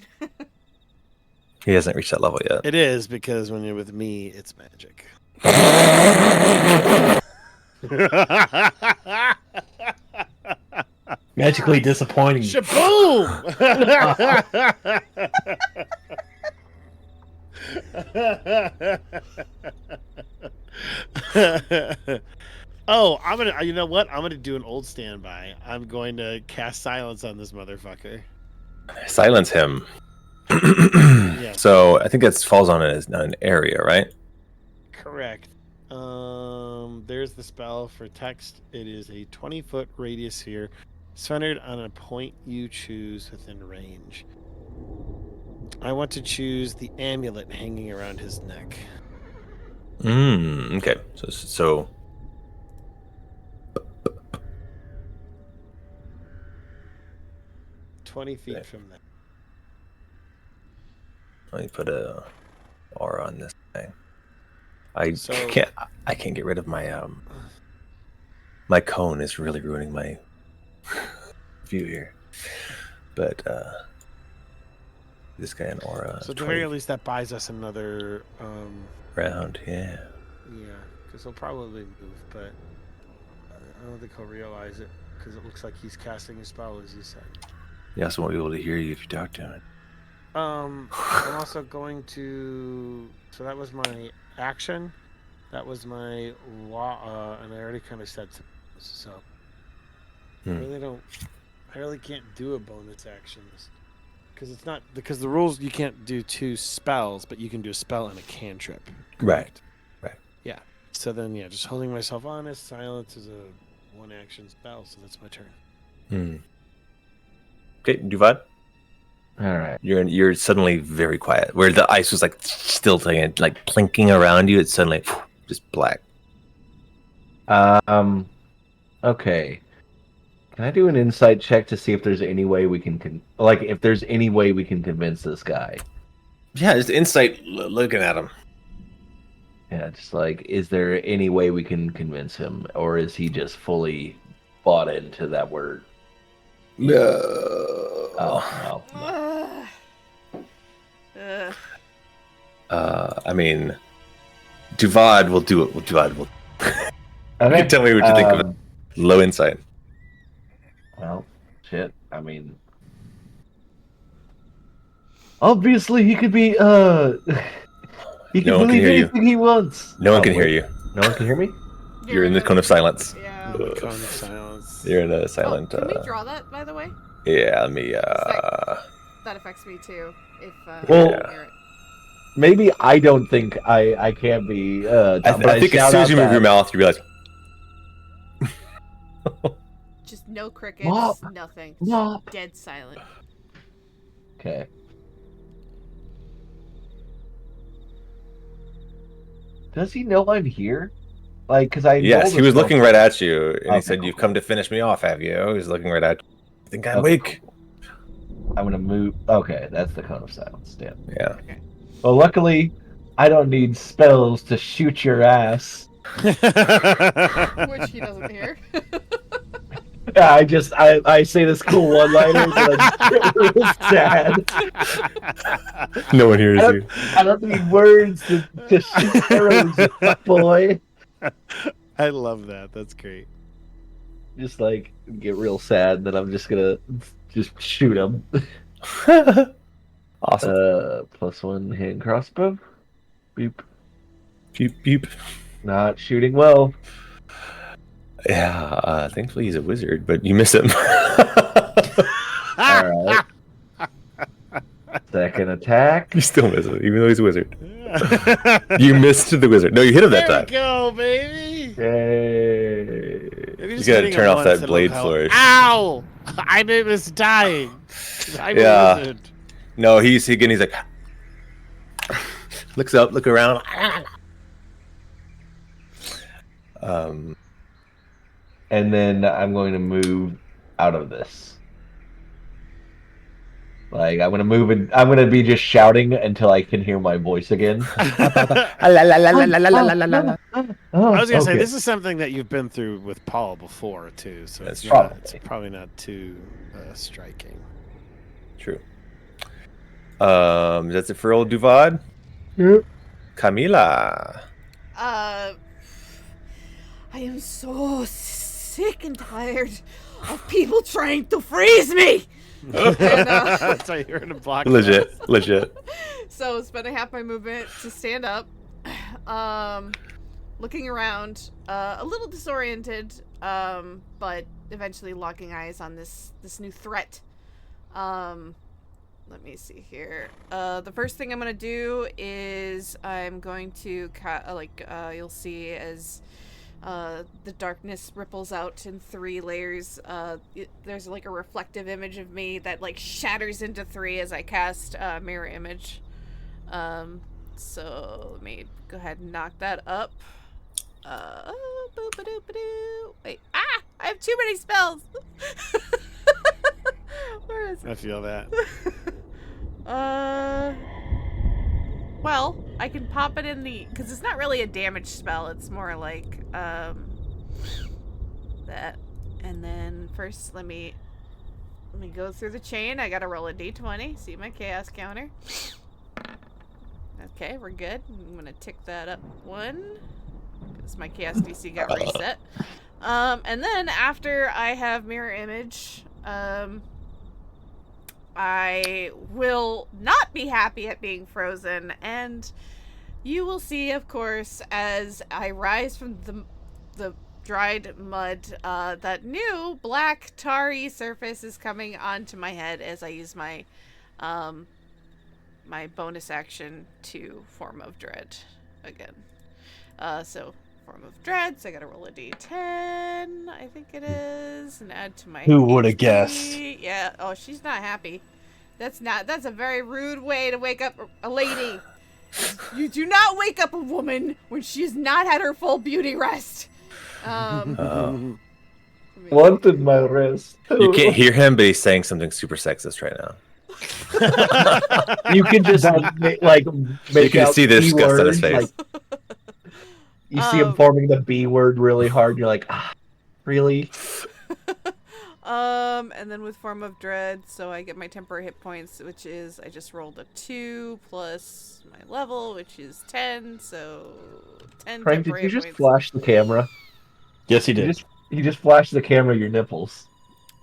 He hasn't reached that level yet. It is, because when you're with me, it's magic. Magically disappointing. Shaboom! Oh, I'm gonna. You know what? I'm gonna do an old standby. I'm going to cast silence on this motherfucker. Silence him. Yeah. So I think that falls on an area, right? Correct. There's the spell for text. It is a 20-foot radius sphere, centered on a point you choose within range. I want to choose the amulet hanging around his neck. Okay. So 20 feet from there. let me put a aura on this thing. I So- can't get rid of my my cone is really ruining my view here. But this guy an aura. So at the very least, that buys us another. round, yeah. Yeah, because he'll probably move, but I don't think he'll realize it because it looks like he's casting a spell, as you said. He also won't be able to hear you if you talk to him. I'm also going to. So that was my action. That was my law, and I already kind of said some. So I really can't do a bonus action because it's not because the rules you can't do 2 spells, but you can do a spell and a cantrip. Right. Yeah. So then, yeah, just holding myself honest. Silence is a 1-action spell, so that's my turn. Okay, Duvad, All right. you're suddenly very quiet. Where the ice was like still like plinking around you, it's suddenly just black. Okay. Can I do an insight check to see if there's any way we can if there's any way we can convince this guy? Yeah, just insight looking at him. Yeah, just is there any way we can convince him, or is he just fully bought into that word? No. Oh, no. I mean, Duvad will do it. Duvad will. You Okay. can tell me what you think of it. Low insight. Well, shit. I mean, obviously he could be. He No can one can believe hear you. anything he wants. No one Oh, can hear wait. you. No one can hear me. You're in the cone of silence. Yeah. Cone of silence. You're in a silent. Can we draw that, by the way? Yeah, let me. That affects me too. If Well, I hear it. maybe I don't think I can be. But I think as shout soon as out you move your that- mouth, you realize. Just no crickets, Mop. nothing. Mop. Dead silent. Okay. Does he know I'm here? Like, because I Yes, rolled he a was spell- looking right at you, and he Okay, said, cool, "You've cool. come to finish me off, have you?" He's looking right at you. I think I'm Okay, weak. cool. I'm gonna move. Okay, that's the cone of silence. Damn. Yeah. Well, luckily, I don't need spells to shoot your ass. Which he doesn't hear. Yeah, I say this cool one-liners and I just get real sad. No one hears you. I don't need words to shoot arrows, you fuckboy. I love that. That's great. Just like get real sad, and then I'm just gonna just shoot him. Awesome. +1 hand crossbow. Beep. Beep beep. Not shooting well. Yeah. Thankfully, he's a wizard, but you miss him. All right. Second attack. You still miss him, even though he's a wizard. You missed the wizard. No, you hit him that There time. we go, baby. Yay. Maybe just gotta hitting turn him off once, that it'll blade help. flourish. Ow! I was dying. I'm Yeah. a wizard. No, he's like looks up, look around. And then I'm going to move out of this. Like I'm gonna move and I'm gonna be just shouting until I can hear my voice again. I was gonna say Okay. this is something that you've been through with Paul before too, so That's it's true. probably not too striking. True. That's it for old Duvad. Yep. Camila. I am so sick and tired of people trying to freeze me. And, That's why you're in a block. Legit. so spending half my movement to stand up, looking around, a little disoriented, but eventually locking eyes on this new threat. Let me see here. The first thing I'm gonna do is I'm going to you'll see as the darkness ripples out in 3 layers. There's like a reflective image of me that like shatters into 3 as I cast mirror image. So let me go ahead and knock that up. Boop-a-doop-a-doo. Wait, I have too many spells. Where is it? I feel that. Well, I can pop it in the, because it's not really a damage spell. It's more like that. And then first, let me go through the chain. I gotta roll a d20. See my chaos counter. Okay, we're good. I'm gonna tick that up 1 because my chaos DC got reset. And then after I have mirror image, I will not be happy at being frozen, and you will see, of course, as I rise from the dried mud, that new black tarry surface is coming onto my head as I use my my bonus action to Form of Dread again. So Form of Dread, so I gotta roll a d10, I think it is, and add to my Who woulda HP. guessed? Yeah, oh, she's not happy. That's a very rude way to wake up a lady. You do not wake up a woman when she has not had her full beauty rest. Wanted my rest. You can't hear him, but he's saying something super sexist right now. You can just make You can out see the B disgust on his words, face. you see him forming the B word really hard. And you're like, really? And then with Form of Dread, so I get my temporary hit points, which is I just rolled a 2 plus my level, which is 10, so 10 Frank, did temporary you hit just points. flash the camera? Yes, he did. You just flashed the camera your nipples.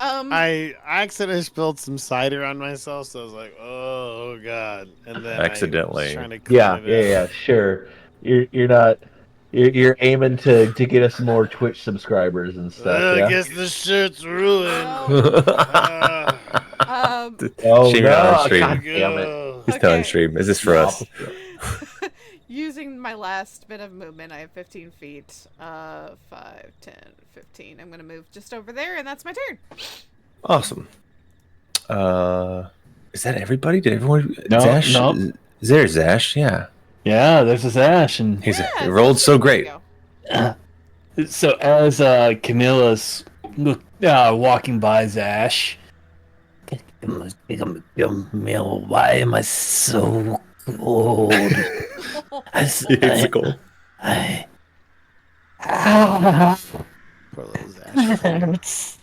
I accidentally spilled some cider on myself, so I was like, "Oh God!" And then Accidentally. I was trying to clean it up. Yeah, sure. You're not You're aiming to get us more Twitch subscribers and stuff, I yeah? guess the shirt's ruined. Oh Shame you're not on no! stream. God damn it! Go. He's not on Okay. stream. Is this for us? Using my last bit of movement, I have 15 feet. 5, 10, 15. I'm going to move just over there, and that's my turn. Awesome. Is that everybody? Did everyone? No, Zash? no. Is there Zash? Yeah. Yeah, there's his ash, and He's Yeah, it rolled that's so a good way great. to go. so as Camilla's walking by Zash, Camilla, why am I so cold? He hates the cold. Poor little Zash. It hurts.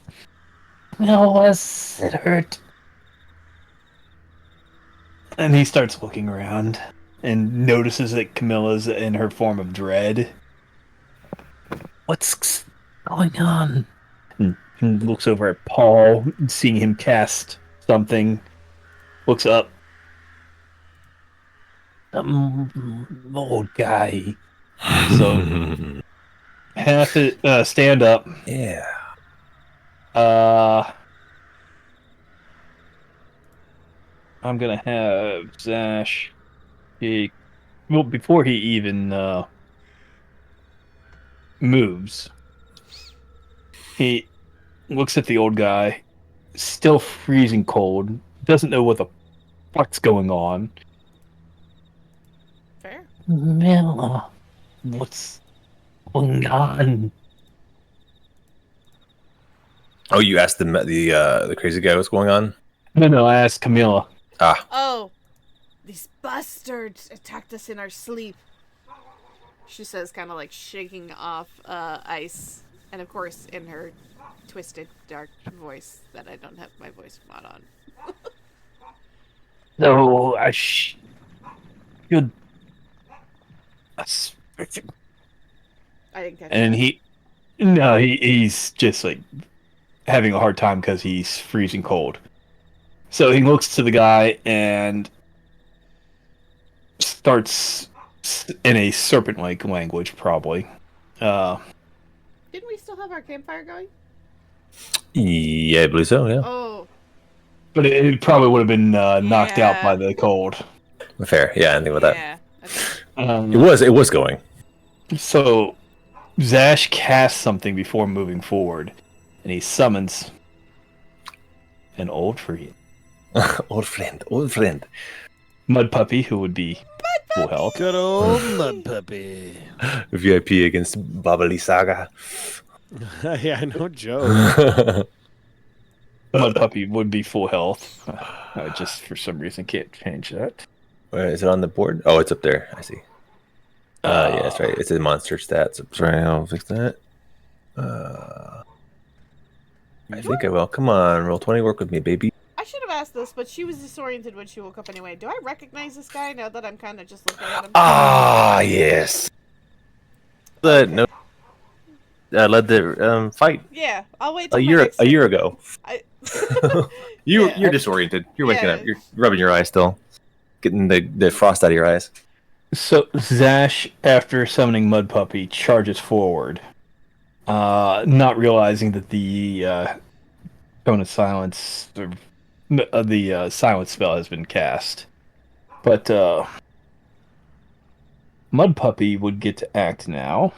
No, it hurt. And he starts looking around and notices that Camilla's in her form of dread. What's going on? And looks over at Paul, seeing him cast something. Looks up. Old guy. So have to stand up. Yeah. I'm gonna have Zash. Before he even moves, he looks at the old guy, still freezing cold. Doesn't know what the fuck's going on. Fair. Mela, what's going on? Oh, you asked the crazy guy what's going on? No, I asked Camilla. Ah, Oh, these bastards attacked us in our sleep. She says, kind of like shaking off ice. And of course, in her twisted, dark voice that I don't have my voice mod on. So I should. I didn't catch And that. he's just like having a hard time because he's freezing cold. So he looks to the guy and starts in a serpent-like language, probably. Didn't we still have our campfire going? yeah, I believe so. Yeah, Oh, But it probably would have been knocked out Yeah. by the cold. fair. Yeah, I didn't think about that. yeah. Okay. It was going. So Zash casts something before moving forward, and he summons an old friend, Old friend. Mud Puppy, who would be full health. Good old mud puppy. VIP against Babali Saga. Yeah, no joke. Mud Puppy would be full health. Just for some reason can't change that. Where is it on the board? Oh, it's up there. I see. Yeah, that's right. It's in monster stats. That's right. I'll fix that. I think I will. Come on, roll 20. Work with me, baby. I should have asked this, but she was disoriented when she woke up anyway. Do I recognize this guy now that I'm kind of just looking at him? Ah, yes. No. Led the fight Yeah, I'll wait a till my year next turn. ago. I... You're Yeah. disoriented. You're waking Yeah. up. You're rubbing your eyes still, getting the frost out of your eyes. So Zash, after summoning Mud Puppy, charges forward, not realizing that the Cone of Silence, the silence spell has been cast. But Mud Puppy would get to act now.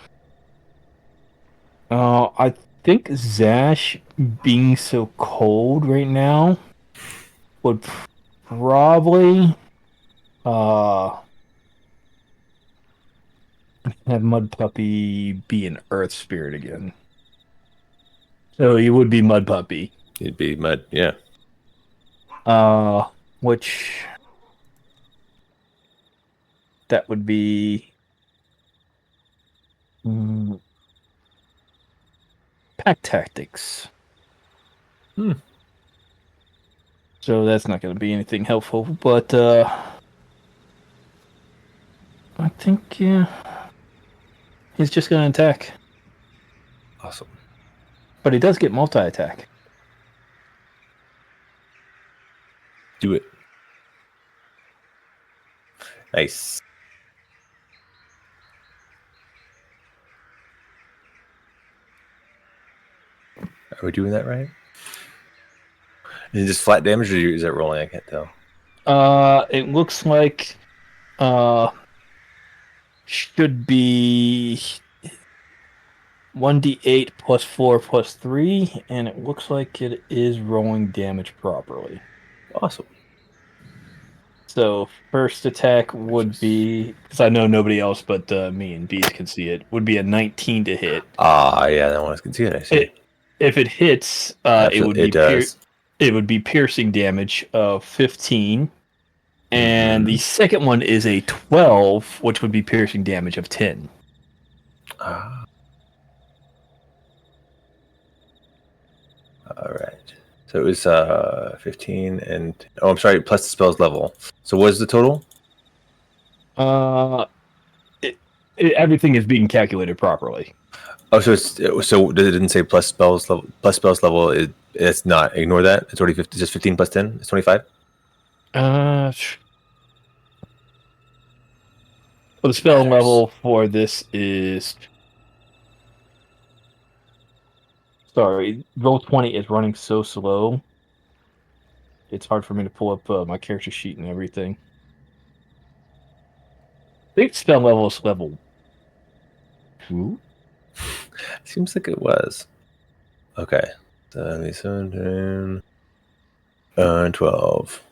I think Zash, being so cold right now, would probably have Mud Puppy be an Earth Spirit again. So he would be Mud Puppy. It'd be mud. Yeah. Which that would be pack tactics. So that's not going to be anything helpful, but I think he's just going to attack. Awesome. But he does get multi-attack. Do it. Nice. Are we doing that right? Is it just flat damage, or is that rolling? I can't tell. It looks like should be 1d8 plus 4 plus 3, and it looks like it is rolling damage properly. Awesome. So first attack would be, because I know nobody else but me and Bees can see it, would be a 19 to hit. Yeah, that one can see it. I see. If it hits, it would Absolutely, be it does. it would be piercing damage of 15. And the second one is a 12, which would be piercing damage of 10. All right. So it was 15 and I'm sorry, plus the spell's level. So what is the total? Everything is being calculated properly. Oh, so it didn't say plus spells level. Plus spells level. It's not. Ignore that. It's already 50. Just 15 plus 10. It's 25. Well, the spell level for this is. Sorry, Roll20 is running so slow. It's hard for me to pull up my character sheet and everything. I think spell level is level 2. Seems like it was. Okay. 17, 12.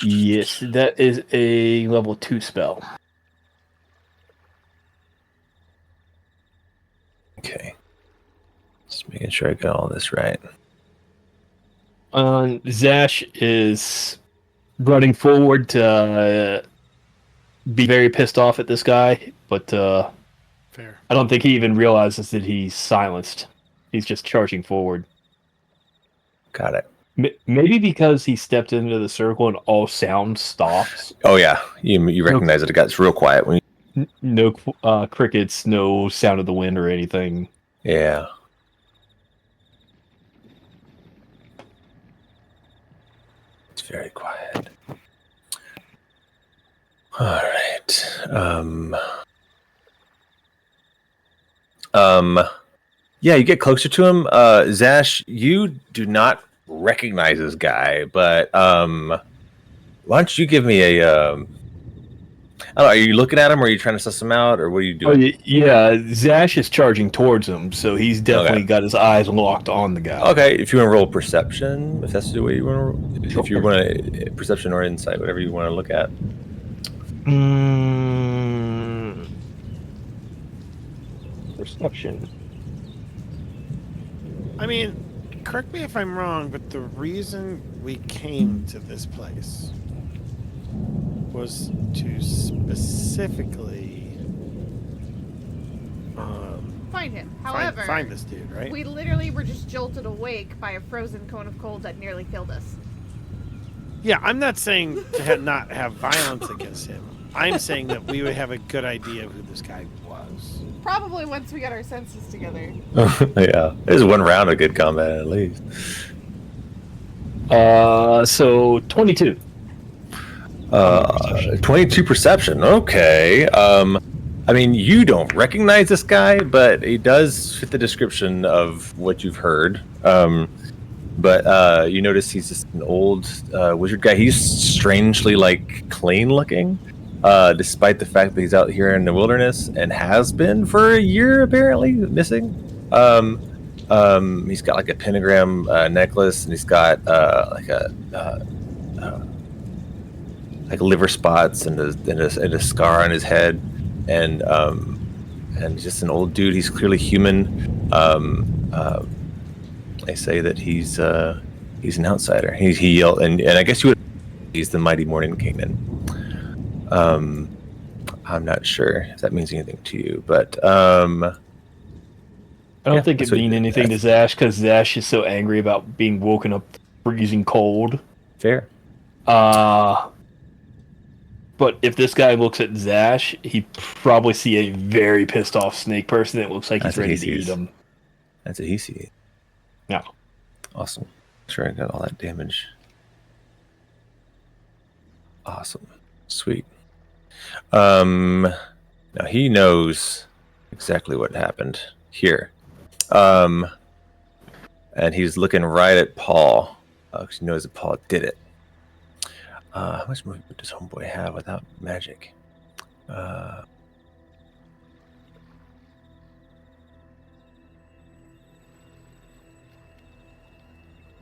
Yes, that is a level 2 spell. Okay. Just making sure I got all this right. Zash is running forward to be very pissed off at this guy, but Fair. I don't think he even realizes that he's silenced. He's just charging forward. Got it. Maybe because he stepped into the circle and all sound stops. Oh yeah, you recognize it. It got real quiet when you... No crickets, no sound of the wind or anything. Yeah. It's very quiet. All right. Yeah, you get closer to him. Zash, you do not recognize this guy, but why don't you give me a I don't know, are you looking at him, or are you trying to suss him out, or what are you doing? Oh, yeah, Zash is charging towards him, so he's definitely got his eyes locked on the guy. Okay, if you want to roll perception, if that's the way you want to roll, if you want to perception or insight, whatever you want to look at. Perception. I mean, correct me if I'm wrong, but the reason we came to this place was to specifically Find him. However, find this dude, right? we literally were just jolted awake by a frozen cone of cold that nearly killed us. Yeah, I'm not saying to not have violence against him. I'm saying that we would have a good idea of who this guy was. Probably once we got our senses together. Yeah, there's one round of good combat at least. So 22. 22 perception. Okay. I mean, you don't recognize this guy, but he does fit the description of what you've heard. But you notice he's just an old wizard guy. He's strangely clean looking, despite the fact that he's out here in the wilderness and has been for a year apparently missing. He's got a pentagram necklace, and he's got liver spots and a scar on his head, and he's just an old dude. He's clearly human. They say that he's an outsider. He yelled, and I guess you would. He's the mighty Morning King. Then, I'm not sure if that means anything to you, but I don't think it means anything to Zash, because Zash is so angry about being woken up freezing cold. Fair. But if this guy looks at Zash, he'd probably see a very pissed off snake person that looks like he's ready to eat him. That's what he sees. Yeah. Awesome. Sure, I got all that damage. Awesome. Sweet. Now he knows exactly what happened here. And he's looking right at Paul. Because he knows that Paul did it. How much movement does homeboy have without magic? All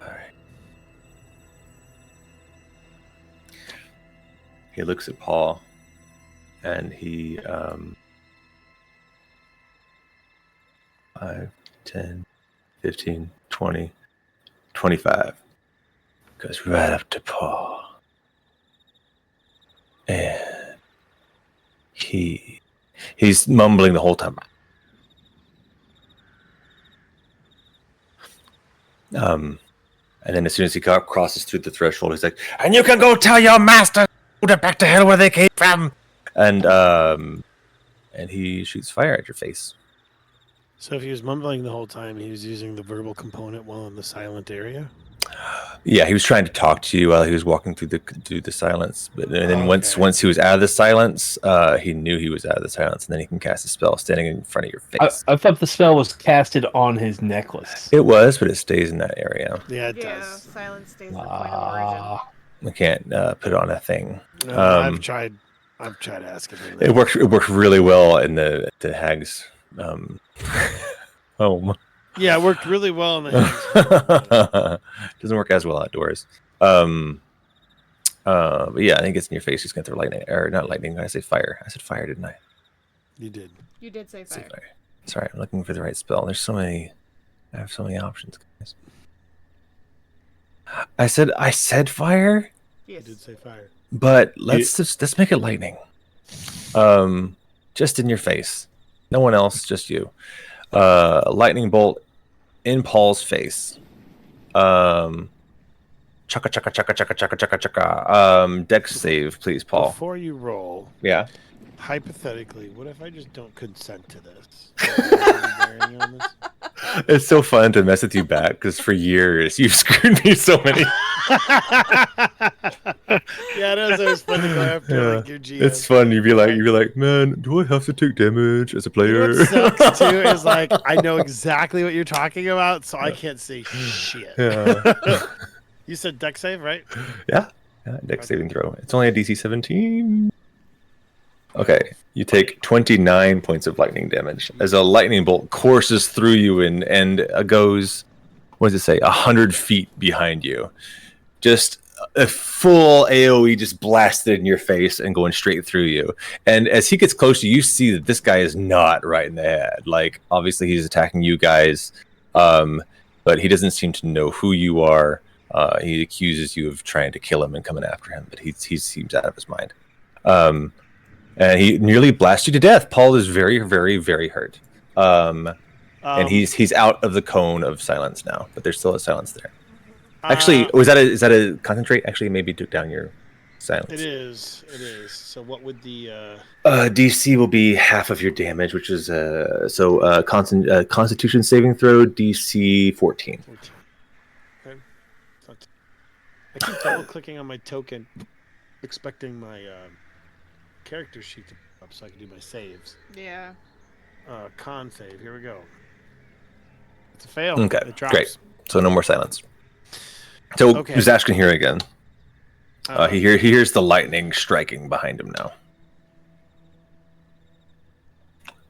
right. He looks at Paul, and he 5, 10, 15, 20, 25 goes right up to Paul. And he's mumbling the whole time. And then as soon as he crosses through the threshold, he's like, "And you can go tell your master to back to hell where they came from." And he shoots fire at your face. So if he was mumbling the whole time, he was using the verbal component while in the silent area? Yeah, he was trying to talk to you while he was walking through the silence. But and then once he was out of the silence, he knew he was out of the silence, and then he can cast a spell standing in front of your face. I thought the spell was casted on his necklace. It was, but it stays in that area. Yeah, it Yeah, does. silence stays the point of origin. We can't put it on a thing. No, I've tried asking him that. It worked really well in the hag's home. Yeah, it worked really well in the house. Doesn't work as well outdoors. But yeah, I think it's in your face. He's gonna throw lightning, or not lightning. I say fire. I said fire, didn't I? You did. You did say fire. Sorry, I'm looking for the right spell. There's so many. I have so many options, guys. I said fire, You Yes. did say fire. but let's make it lightning. Just in your face. No one else, just you. Lightning bolt in Paul's face. Chaka chaka chaka chaka chaka chaka chaka. Dex save, please, Paul. Before you roll, Yeah. hypothetically, what if I just don't consent to this? Bearing on this? It's so fun to mess with you back because for years you've screwed me so many. Yeah, it is always fun to go after like your GM. It's fun. You'd be like, man, do I have to take damage as a You player? know what sucks too is like I know exactly what you're talking about, so I can't say shit. Yeah. You said deck save, right? Yeah, dex saving throw. It's only a DC 17. Okay, you take 29 points of lightning damage as a lightning bolt courses through you and goes, what does it say, 100 feet behind you. Just a full AoE just blasted in your face and going straight through you. And as he gets closer, you see that this guy is not right in the head. Like, obviously he's attacking you guys, but he doesn't seem to know who you are. He accuses you of trying to kill him and coming after him, but he seems out of his mind. And he nearly blasts you to death. Paul is very, very, very hurt. And he's out of the cone of silence now, but there's still a silence there. Actually, is that a concentrate? Actually, maybe took down your silence. It is. So what would the DC will be half of your damage, which is Constitution saving throw DC 14. 14. Okay. I keep double clicking on my token, expecting my character sheet to pop up so I can do my saves. Yeah. Con save. Here we go. It's a fail. Okay, It drops. great. So no more silence. So Okay. Zash can hear again. He hears the lightning striking behind him now.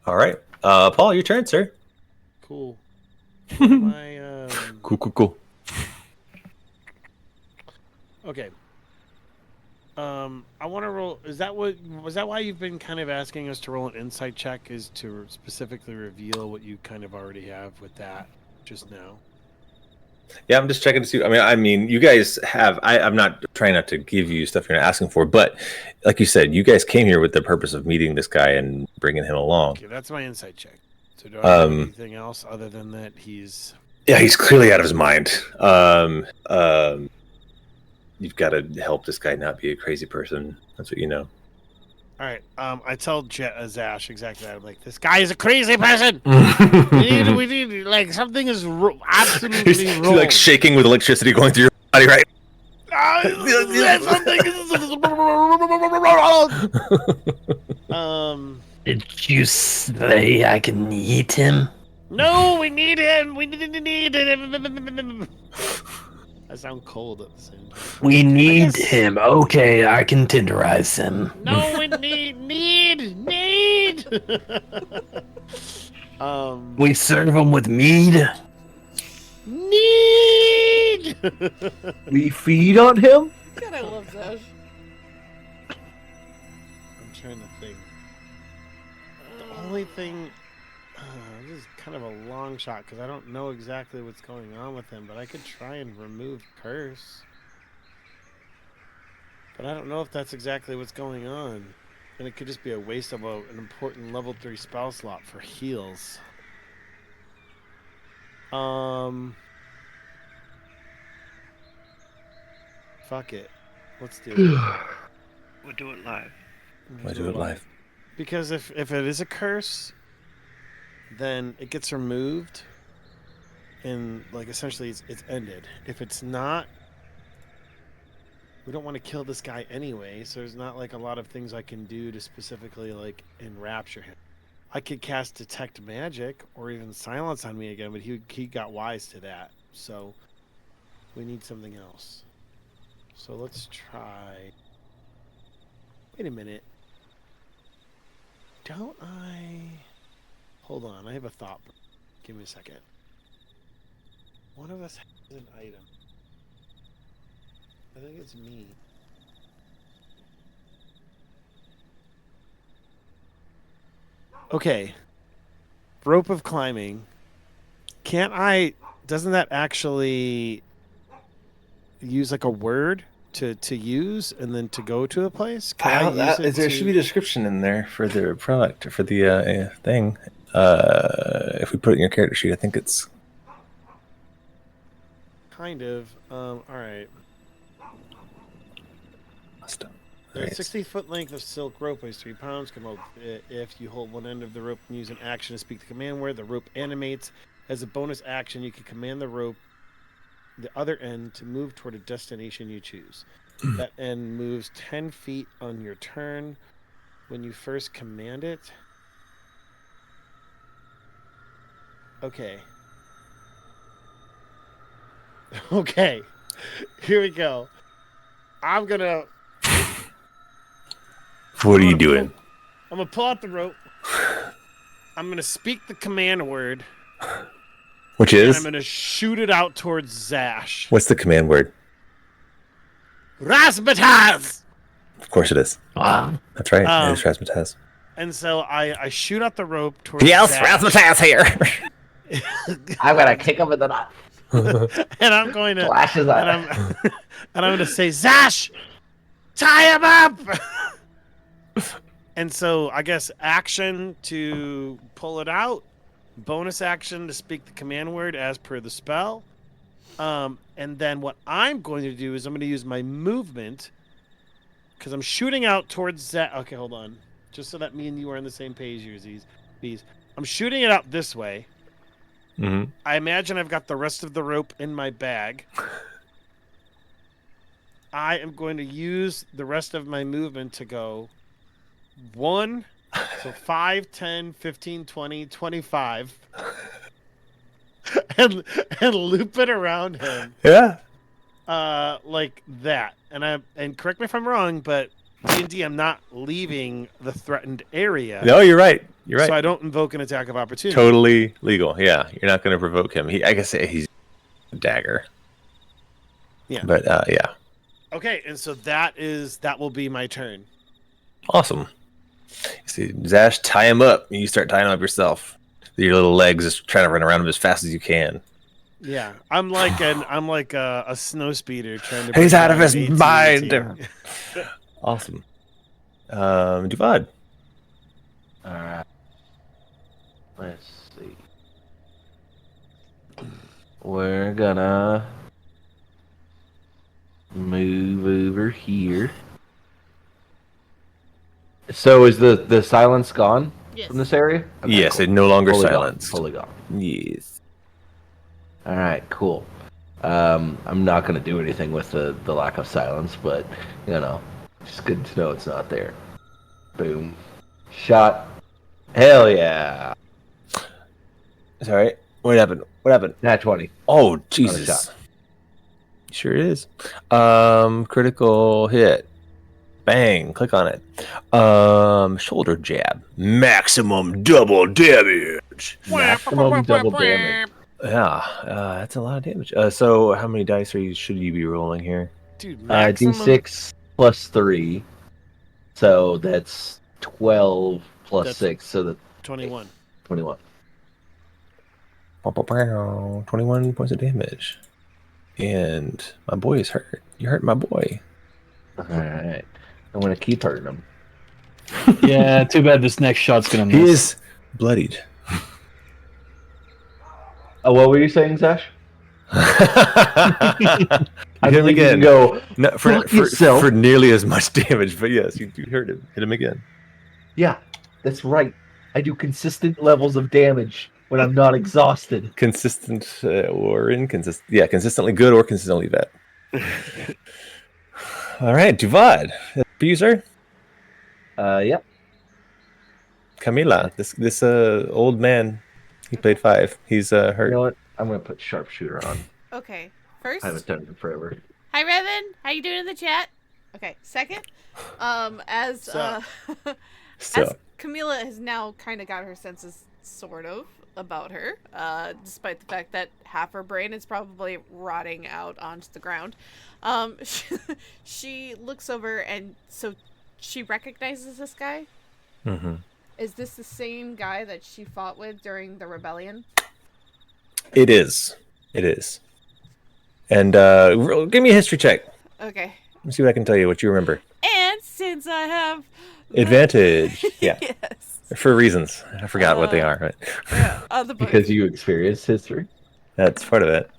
All right, Paul, your turn, sir. Cool. My Cool. okay. I want to roll. Was that why you've been kind of asking us to roll an insight check? Is to specifically reveal what you kind of already have with that just now? Yeah, I'm just checking to see. I mean, you guys have. I'm not trying not to give you stuff you're not asking for, but like you said, you guys came here with the purpose of meeting this guy and bringing him along. Okay, that's my insight check. So do I have anything else other than that? Yeah, he's clearly out of his mind. You've got to help this guy not be a crazy person. That's what you know. All right. I tell Zash exactly that. I'm like, this guy is a crazy person. we need like something is absolutely He's wrong. like shaking with electricity going through your body, right? Did you say I can eat him? No, we need him. We need him. I sound cold at the same time. We need guess- him. Okay, I can tenderize him. No, we need. We serve him with mead. Need. We feed on him? God, I love Zash. I'm trying to think. The only thing. This is kind of a long shot because I don't know exactly what's going on with him, but I could try and remove curse. But I don't know if that's exactly what's going on. And it could just be a waste of an important level 3 spell slot for heals. Fuck it. Let's do it. We'll do it live. Why do it live? Because if it is a curse, then it gets removed, and like essentially it's ended. If it's not, we don't want to kill this guy anyway, so there's not like a lot of things I can do to specifically like enrapture him. I could cast detect magic or even silence on me again, but he got wise to that, so we need something else. So let's try. Wait a minute. Don't I? Hold on, I have a thought. Give me a second. One of us has an item. I think it's me. Okay. Rope of climbing. Can't I? Doesn't that actually use like a word to use and then to go to a place? Can I use it There to... should be a description in there for the product, for the thing. If we put it in your character sheet, I think it's Kind of. All right. The 60-foot length of silk rope weighs 3 pounds. If you hold one end of the rope and use an action to speak the command word, the rope animates. As a bonus action, you can command the rope, the other end, to move toward a destination you choose. That end moves 10 feet on your turn when you first command it. Okay. Okay. Here we go. I'm gonna... What are you doing? I'm gonna pull out the rope. I'm gonna speak the command word. Which And is? I'm gonna shoot it out towards Zash. What's the command word? Razzmatazz! Of course it is. Wow. That's right. It is Razzmatazz. And so I shoot out the rope towards Yes, Zash. Razzmatazz here. I'm gonna kick him in the nuts. And I'm going to... Flashes And out. I'm going to say, Zash! Tie him up! And so I guess action to pull it out. Bonus action to speak the command word as per the spell. And then what I'm going to do is I'm going to use my movement because I'm shooting out towards that. Okay, hold on. Just so that me and you are on the same page here, Bees. I'm shooting it out this way. Mm-hmm. I imagine I've got the rest of the rope in my bag. I am going to use the rest of my movement to go 1, so 5, 10, 15, 20, 25. and loop it around him. Yeah. Like that. And correct me if I'm wrong, but D&D, I'm not leaving the threatened area. No, you're right. You're right. So I don't invoke an attack of opportunity. Totally legal. Yeah, you're not going to provoke him. I guess he's a dagger. Yeah. But yeah. Okay, and so that will be my turn. Awesome. You see, Zash, tie him up. You start tying him up yourself. Your little legs, just trying to run around him as fast as you can. Yeah, I'm like a snow speeder trying to. He's out of his AT&T. mind. Awesome. Duvad. Alright. Let's see. We're gonna move over here. So is the silence gone Yes. from this area? Okay, Yes, cool. it no longer Fully silenced. Gone. Fully gone. Yes. Alright, cool. I'm not going to do anything with the lack of silence, but, it's good to know it's not there. Boom. Shot. Hell yeah. Sorry. What happened? What happened? Nat 20. Oh, Not a Jesus. shot. Sure is. Critical hit. Bang. Click on it. Shoulder jab. Maximum double damage. Maximum double damage. Yeah, that's a lot of damage. So how many dice should you be rolling here? Dude, maximum. D6 plus 3. So that's 12 plus That's- 6. So that's 21. 21. 21 points of damage. And my boy is hurt. You hurt my boy. Alright. I'm going to keep hurting him. Yeah, too bad this next shot's gonna He miss. is bloodied. Oh, what were you saying, Zash? I hit him believe you again. can go, No, fuck yourself. for nearly as much damage, but yes, you hurt him. Hit him again. Yeah, that's right. I do consistent levels of damage when I'm not exhausted. Consistent or inconsistent. Yeah, consistently good or consistently bad. All right, Duvad. For you, sir. Yep. Camila, this old man. He played 5. He's hurt. You know what? I'm going to put sharpshooter on. Okay. I haven't First, done it in forever. hi Revan. How you doing in the chat? Okay. Second, as So- So Camila has now kind of got her senses sort of about her, despite the fact that half her brain is probably rotting out onto the ground. She looks over and so she recognizes this guy. mhm. Is this the same guy that she fought with during the rebellion? It is. It is. And give me a history check. Okay. Let me see what I can tell you. What you remember. And since I have Advantage. Yeah. yes. For reasons. I forgot what they are. But Yeah, on the book. Because you experienced history? that's part of it.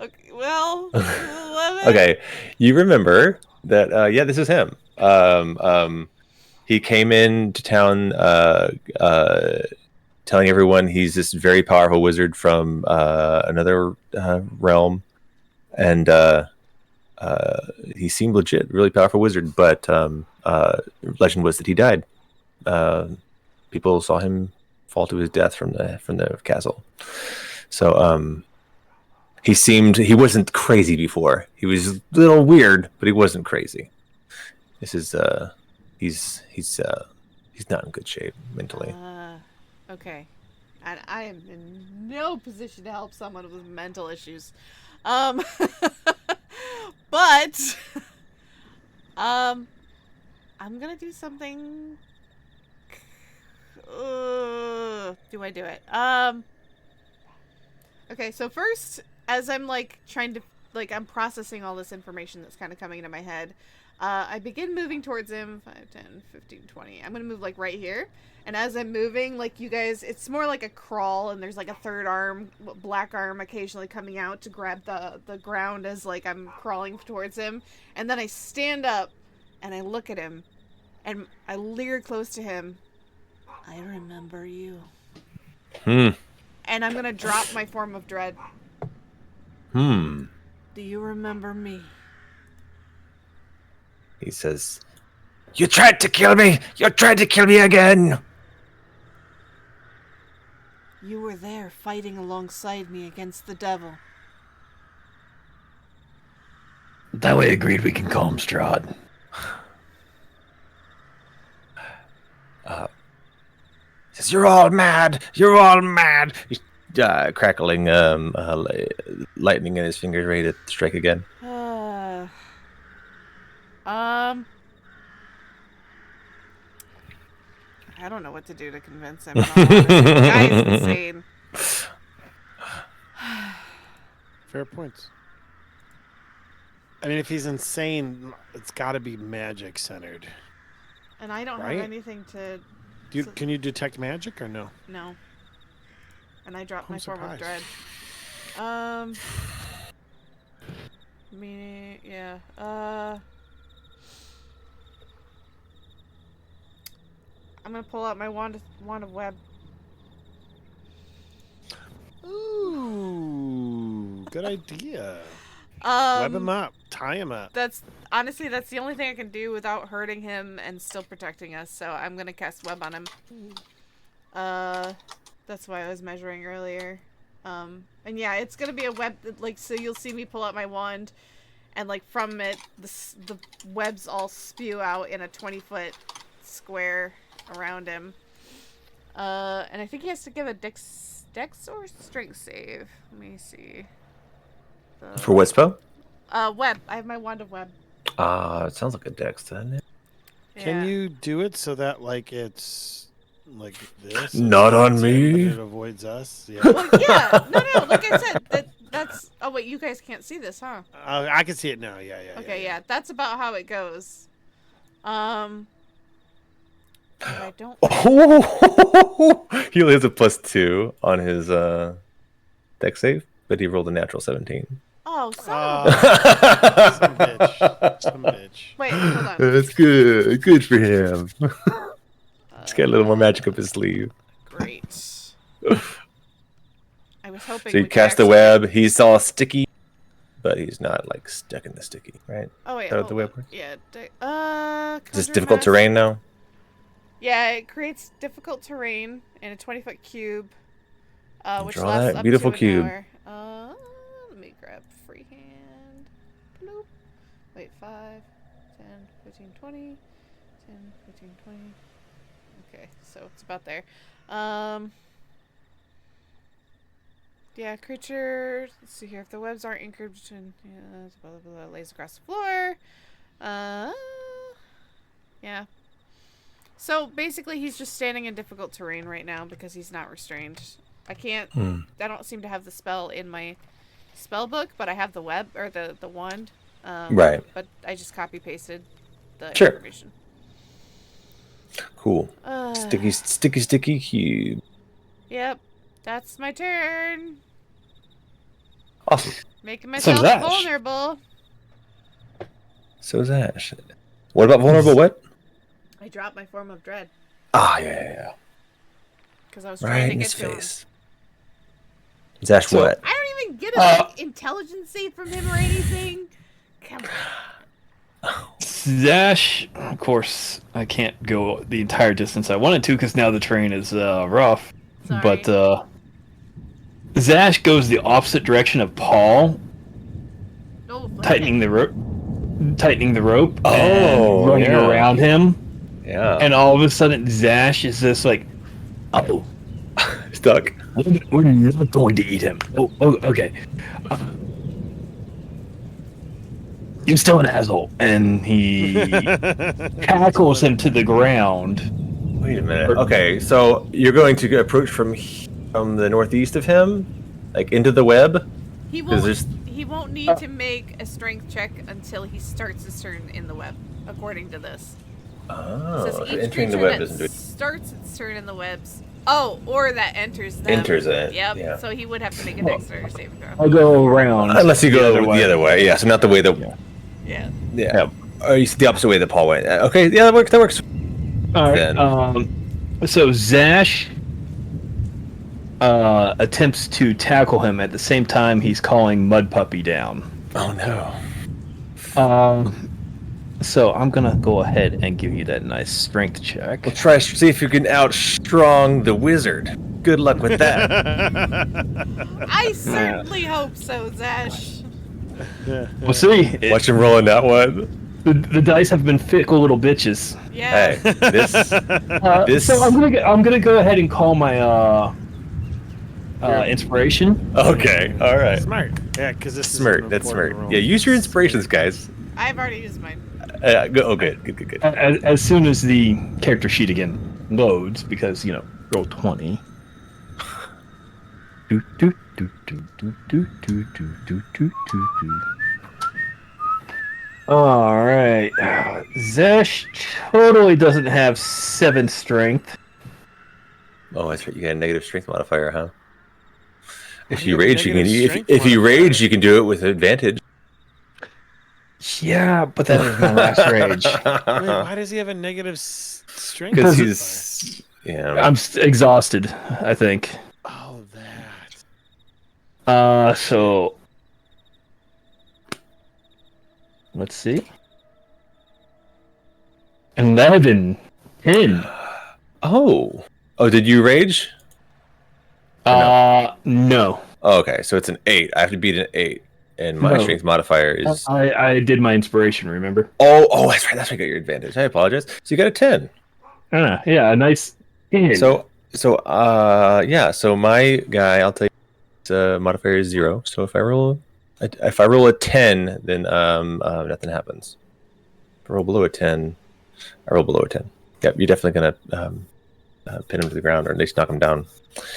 Okay, well, 11. Okay. You remember that, yeah, this is him. He came into town telling everyone he's this very powerful wizard from another realm. And he seemed legit, really powerful wizard. But legend was that he died. People saw him fall to his death from the castle. So he wasn't crazy before. He was a little weird, but he wasn't crazy. This is he's not in good shape mentally. Okay. And I am in no position to help someone with mental issues. But I'm gonna do something. Do I do it? Okay, so first, as I'm like trying to I'm processing all this information that's kind of coming into my head, I begin moving towards him. 5, 10, 15, 20. I'm gonna move like right here. And as I'm moving, like you guys, it's more like a crawl, and there's like a third arm, black arm, occasionally coming out to grab the ground as like I'm crawling towards him. And then I stand up, and I look at him, and I leer close to him. I remember you. Hmm. And I'm gonna drop my form of dread. Hmm. Do you remember me? He says, "You tried to kill me. You tried to kill me again." You were there fighting alongside me against the devil. That way agreed we can call him Strahd. He says, "You're all mad. You're all mad." He's crackling lightning in his fingers, ready to strike again. I don't know what to do to convince him. In all honesty. The guy's insane. Fair points. I mean, if he's insane, it's got to be magic centered. And I don't Right? have anything to Can you detect magic or no? know. And I dropped I'm my form of surprised. dread. Meaning, yeah. I'm gonna pull out my wand of web. Ooh, Good idea. Web him Um, up. Tie him up. that's honestly that's the only thing I can do without hurting him and still protecting us. So I'm gonna cast web on him. That's why I was measuring earlier. And yeah, it's gonna be a web that, like, so you'll see me pull out my wand, and like from it, the webs all spew out in a 20-foot square around him. And I think he has to give a dex or strength save. Let me see. For what spell? Web. I have my wand of web. It sounds like a dex, doesn't it? Can Yeah. you do it so that like it's like this? Not on But me. it avoids us. Yeah. Well, yeah. No. Like I said, that's. Oh wait, you guys can't see this, huh? I can see it now. Yeah. Okay, yeah. That's about how it goes. But I don't. Oh, he only has a +2 on his dex save, but he rolled a natural 17. Oh, son Oh, of a... some bitch. Some bitch. Wait, hold on. That's good. Good for him. He's got a little more magic up his sleeve. Great. I was hoping. So you we could cast the actually- web. He's all sticky, but he's not like stuck in the sticky, right? Oh wait. Is that what hold the web on. works? Yeah. Is this Conjure difficult Mass- terrain now? Yeah, it creates difficult terrain in a 20-foot cube, which Draw lasts that up beautiful to an cube. hour. Let me grab freehand. Bloop. Wait, 5, 10, 15, 20. 10, 15, 20. Okay, so it's about there. Yeah, creature. Let's see here. If the webs aren't encrypted, yeah, blah, blah, blah, lays across the floor. Yeah. So basically, he's just standing in difficult terrain right now because he's not restrained. I can't. I don't seem to have the spell in my spell book, but I have the web or the wand. Right. But I just copy pasted the Sure. information. Cool. Sticky cube. Yep. That's my turn. Awesome. Making So myself Ash. vulnerable. So is Ash. What about vulnerable? What? I dropped my form of dread Yeah. because I was Right trying to in get his to him. face. Is Ash So- what? I don't even get a like, intelligence save from him or anything. Come on. Zash, of course, I can't go the entire distance I wanted to because now the terrain is rough. Sorry. But Zash goes the opposite direction of Paul, No, tightening the rope, Oh, and running yeah. around him. Yeah. And all of a sudden, Zash is just like, "Oh, Stuck. we're not going to eat him." Oh, okay. You're still an asshole, and he tackles him to the ground. Wait a minute. Okay, so you're going to approach from the northeast of him, like into the web. He Is won't. this- He won't need to make a strength check until he starts his turn in the web, according to this. Oh, It so says each entering the creature web that doesn't do it. starts its turn in the webs. Oh, or that enters them. Enters it. Yep. Yeah. So he would have to make a dexterity saving throw. I'll go around. Unless you go the other way. Yeah. So not the way that. Yeah. Yeah. Yeah. Yep. Or you the opposite way that Paul went. Okay. Yeah, that works. That works. All right. Then. So Zash attempts to tackle him at the same time he's calling Mud Puppy down. Oh no. So I'm gonna go ahead and give you that nice strength check. We'll try see if you can outstrong the wizard. Good luck with that. I certainly hope so, Zash. We'll see. Watch him rolling that one. The dice have been fickle little bitches. Yeah. Hey, this. This- So I'm gonna go ahead and call my inspiration. Okay. All right. Smart. Yeah, because this Smart. is That's smart. Yeah. Use your inspirations, guys. I've already used mine. Good. As soon as the character sheet again loads, because roll 20. Do, do, do, do, do, do, do, do, do, do, do. All right, Zesh totally doesn't have 7 strength. Oh, that's right. You got a negative strength modifier, huh? If you you have a rage, you can. negative strength If you modifier? rage, you can do it with advantage. Yeah, but that is my last rage. Wait, why does he have a negative strength? Because Because he's. Yeah. I'm exhausted, I think. Oh, that. So Let's see. 11. 10. Oh. Oh, did you rage? No. Oh, okay, so it's an 8. I have to beat an 8, and my No. strength modifier is. I did my inspiration, remember? Oh, that's right. That's right. I got your advantage. I apologize. So you got a 10. Yeah, a nice 10. So yeah. So my guy, I'll tell you, his modifier is 0. So if I roll a 10, then nothing happens. If I roll below a 10, I roll below a 10. Yep, you're definitely gonna pin him to the ground, or at least knock him down.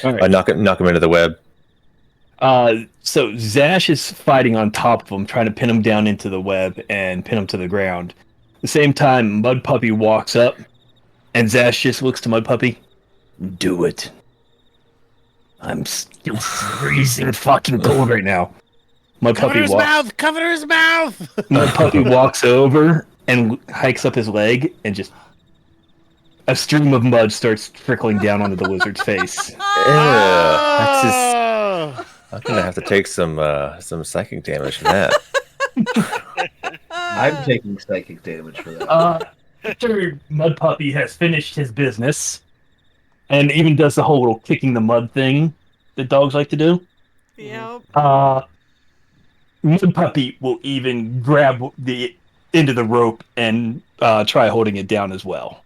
All right. Knock him into the web. So Zash is fighting on top of him, trying to pin him down into the web and pin him to the ground. At the same time, Mud Puppy walks up, and Zash just looks to Mud Puppy. Do it. I'm still freezing fucking cold right now. Mud Cover Puppy his mouth! Cover his mouth! Mud Puppy walks over and hikes up his leg, and just a stream of mud starts trickling down onto the lizard's face. That's just. Oh! I'm gonna have to take some psychic damage from that. I'm taking psychic damage for that. After Mud Puppy has finished his business, and even does the whole little kicking the mud thing that dogs like to do, Yep. Mud Puppy will even grab the end of the rope and try holding it down as well.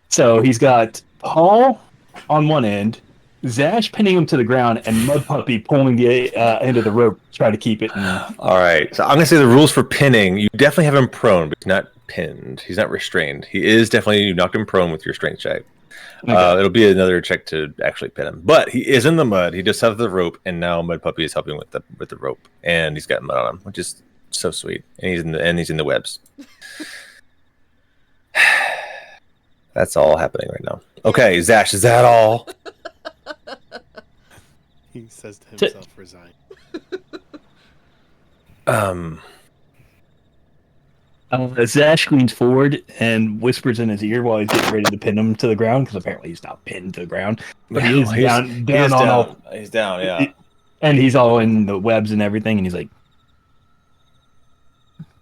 So he's got Paul on one end, Zash pinning him to the ground, and Mud Puppy pulling the end of the rope to try to keep it. All right. So I'm gonna say the rules for pinning. You definitely have him prone, but he's not pinned. He's not restrained. He is definitely, you knocked him prone with your strength check. Okay. It'll be another check to actually pin him. But he is in the mud. He just has the rope, and now Mud Puppy is helping with the rope, and he's got mud on him, which is so sweet. And he's in the webs. That's all happening right now. Okay, Zash, is that all? He says to himself, resign. Zash leans forward and whispers in his ear while he's getting ready to pin him to the ground, because apparently he's not pinned to the ground. But he is down on all. He's down, yeah. And he's all in the webs and everything, and he's like,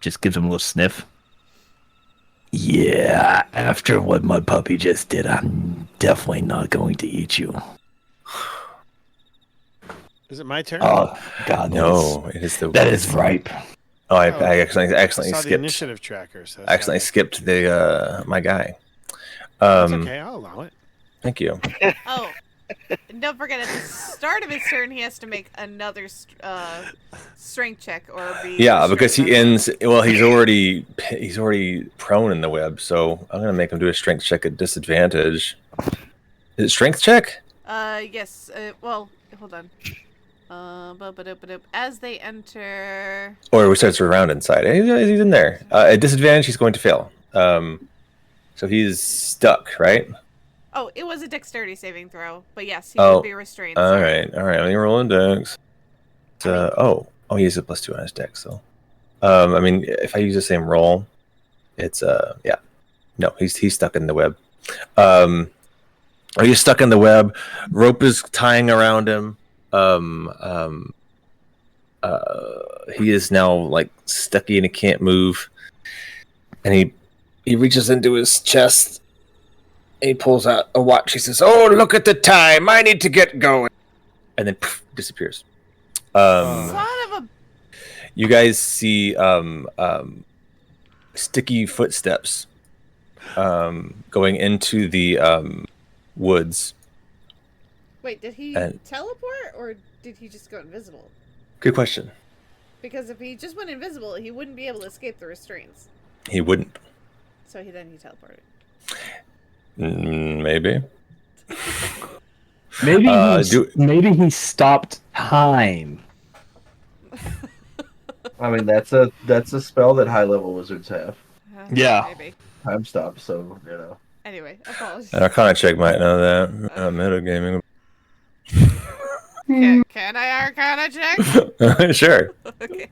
just gives him a little sniff. Yeah, after what Mud Puppy just did, I'm definitely not going to eat you. Is it my turn? Oh, God, No, it is that is ripe. Oh, I I accidentally saw the skipped. initiative tracker. So I accidentally skipped the my guy. That's okay, I'll allow it. Thank you. Oh, and don't forget at the start of his turn, he has to make another strength check or be. Yeah, because he restrained. ends. Well, he's already prone in the web, so I'm gonna make him do a strength check at disadvantage. Is it strength check? Yes. Well, hold on. As they enter. Or we starts around inside. He's in there. At disadvantage, he's going to fail. So he's stuck, right? Oh, it was a dexterity saving throw, but yes, he Oh, would be restrained. All sorry. right. Let me roll in dex. Oh, he has a +2 on his dex, so. I mean, if I use the same roll, it's yeah. No, he's stuck in the web. He's stuck in the web. Rope is tying around him. He is now like stucky and he can't move. And he reaches into his chest. And he pulls out a watch. He says, "Oh, look at the time! I need to get going." And then disappears. Son of a. You guys see sticky footsteps going into the woods. Wait, did he And- teleport or did he just go invisible? Good question. Because if he just went invisible, he wouldn't be able to escape the restraints. He wouldn't. So he teleported. Maybe. Maybe he stopped time. I mean, that's a spell that high level wizards have. Yeah. Maybe. Time stop, so you know. Anyway, apologies. An Arcana check might know that. Metagaming. Can I Arcana check? Sure. Okay.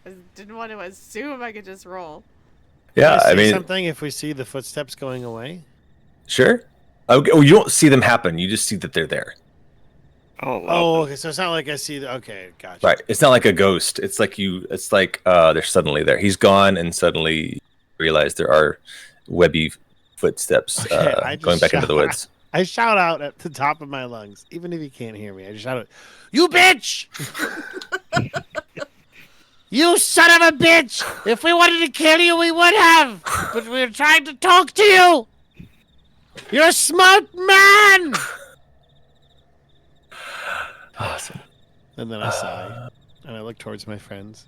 I didn't want to assume I could just roll. Yeah, Can I see mean, something if we see the footsteps going away. sure. Okay, well, you don't see them happen. You just see that they're there. I'll allow Oh, them. okay. So it's not like I see. Okay, gotcha. Right. It's not like a ghost. It's like they're suddenly there. He's gone, and suddenly you realize there are webby footsteps Okay, I going just back into the woods. I shout out at the top of my lungs, even if you can't hear me. I just shout out, "You bitch! You son of a bitch! If we wanted to kill you, we would have, but we were trying to talk to you. You're a smart man." Awesome. And then I sigh, and I look towards my friends.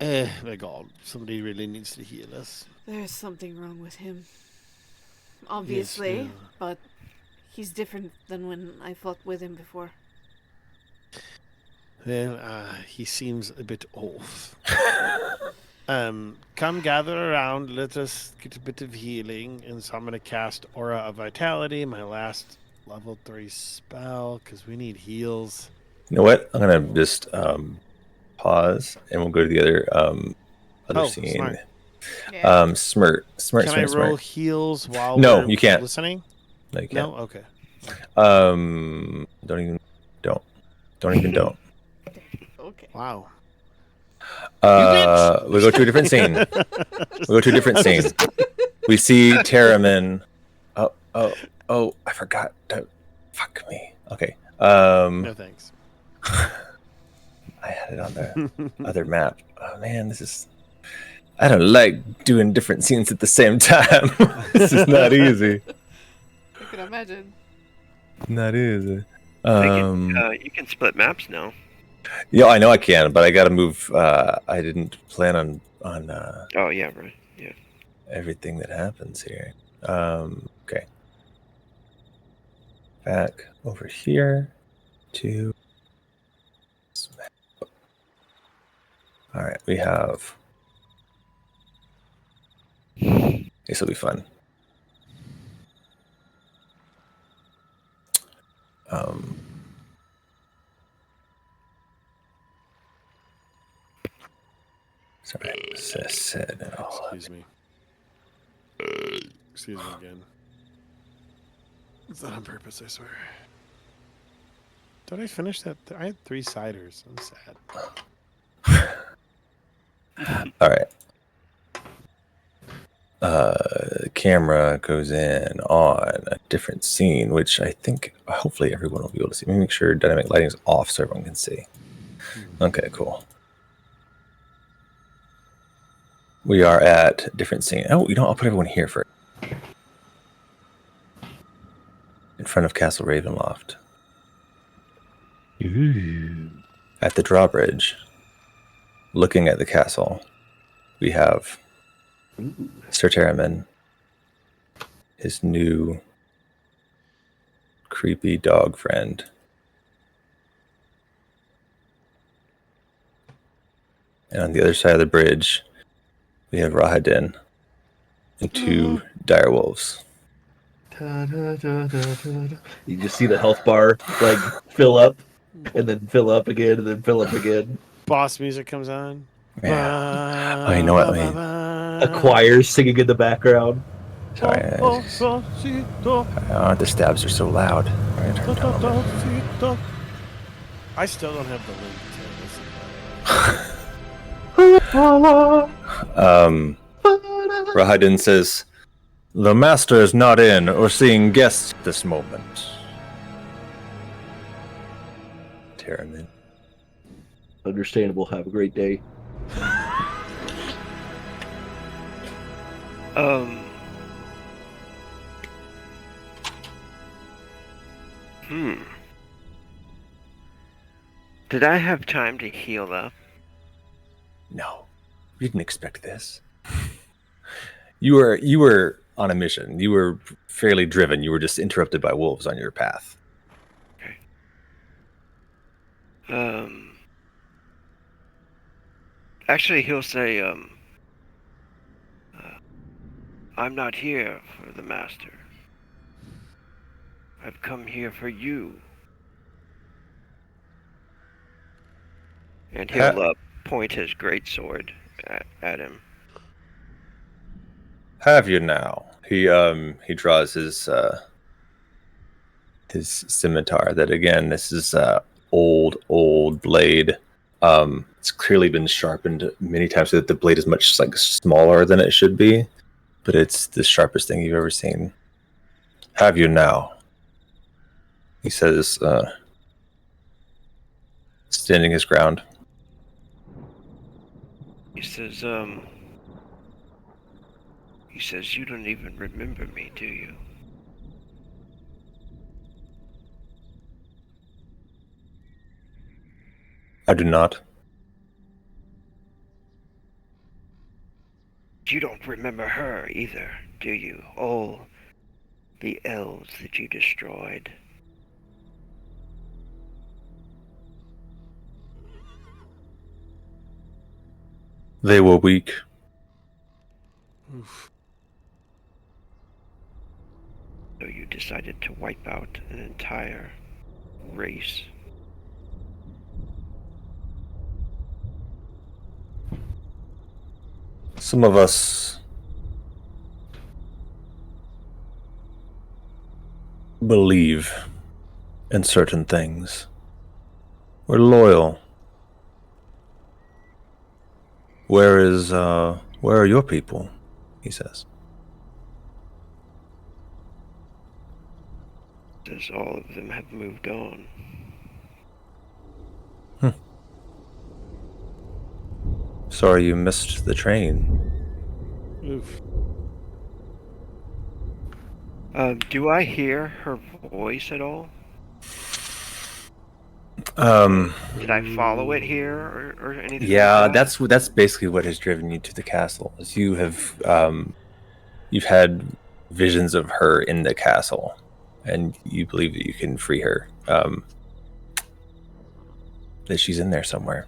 My God, somebody really needs to heal us. There's something wrong with him. Obviously, Yes, yeah. but he's different than when I fought with him before. Well, he seems a bit off. Come gather around. Let us get a bit of healing. And so I'm going to cast Aura of Vitality, my last level 3 spell, because we need heals. You know what? I'm gonna just pause, and we'll go to the other scene. Smart. Yeah. Smirt. Can I roll heals while No, we're you can't. listening? No, you can't. No? Okay. Don't. Okay. Wow. We go to a different scene. We see Terramin. Oh, I forgot. Fuck me. Okay. No thanks. I had it on the other map. Oh man, I don't like doing different scenes at the same time. This is not easy. I can imagine. Not easy. You can split maps now. Yeah, I know I can, but I got to move. I didn't plan on Oh yeah, right. Yeah. everything that happens here. Okay. Back over here to. All right, we have. This will be fun. Sorry, said it all. Excuse me. Excuse me again. It's not on purpose, I swear. Don't I finish that? I had 3 ciders. I'm sad. All right. The camera goes in on a different scene, which I think hopefully everyone will be able to see. Let me make sure dynamic lighting is off so everyone can see. Okay, cool. We are at a different scene. Oh, I'll put everyone here first. In front of Castle Ravenloft. At the drawbridge, looking at the castle, we have Sir Terramin, his new creepy dog friend. And on the other side of the bridge, we have Rahadin and 2 direwolves. You just see the health bar like fill up, and then fill up again, and then fill up again. Boss music comes on. Yeah. Oh, you know what? A choir singing in the background. Sorry, the stabs are so loud. I'm gonna turn it down a little bit. I still don't have the link to listen. Rahadin says, "The master is not in or seeing guests at this moment." Terramin. Understandable. Have a great day. Did I have time to heal up? No, you didn't expect this. You were on a mission. You were fairly driven. You were just interrupted by wolves on your path. Okay. Actually, he'll say, I'm not here for the master. I've come here for you. And he'll point his greatsword at him. Have you now? He draws his his scimitar. That again, this is old blade. It's clearly been sharpened many times so that the blade is much like smaller than it should be, but it's the sharpest thing you've ever seen. Have you now? He says, standing his ground. He says, you don't even remember me, do you? I do not. You don't remember her either, do you? All the elves that you destroyed. They were weak. Oof. So you decided to wipe out an entire race. Some of us believe in certain things. We're loyal. Where are your people? He says. Says all of them have moved on. Sorry you missed the train. Oof. Do I hear her voice at all? Did I follow it here or anything? Yeah, like that? that's basically what has driven you to the castle. Is you have you've had visions of her in the castle, and you believe that you can free her. That she's in there somewhere.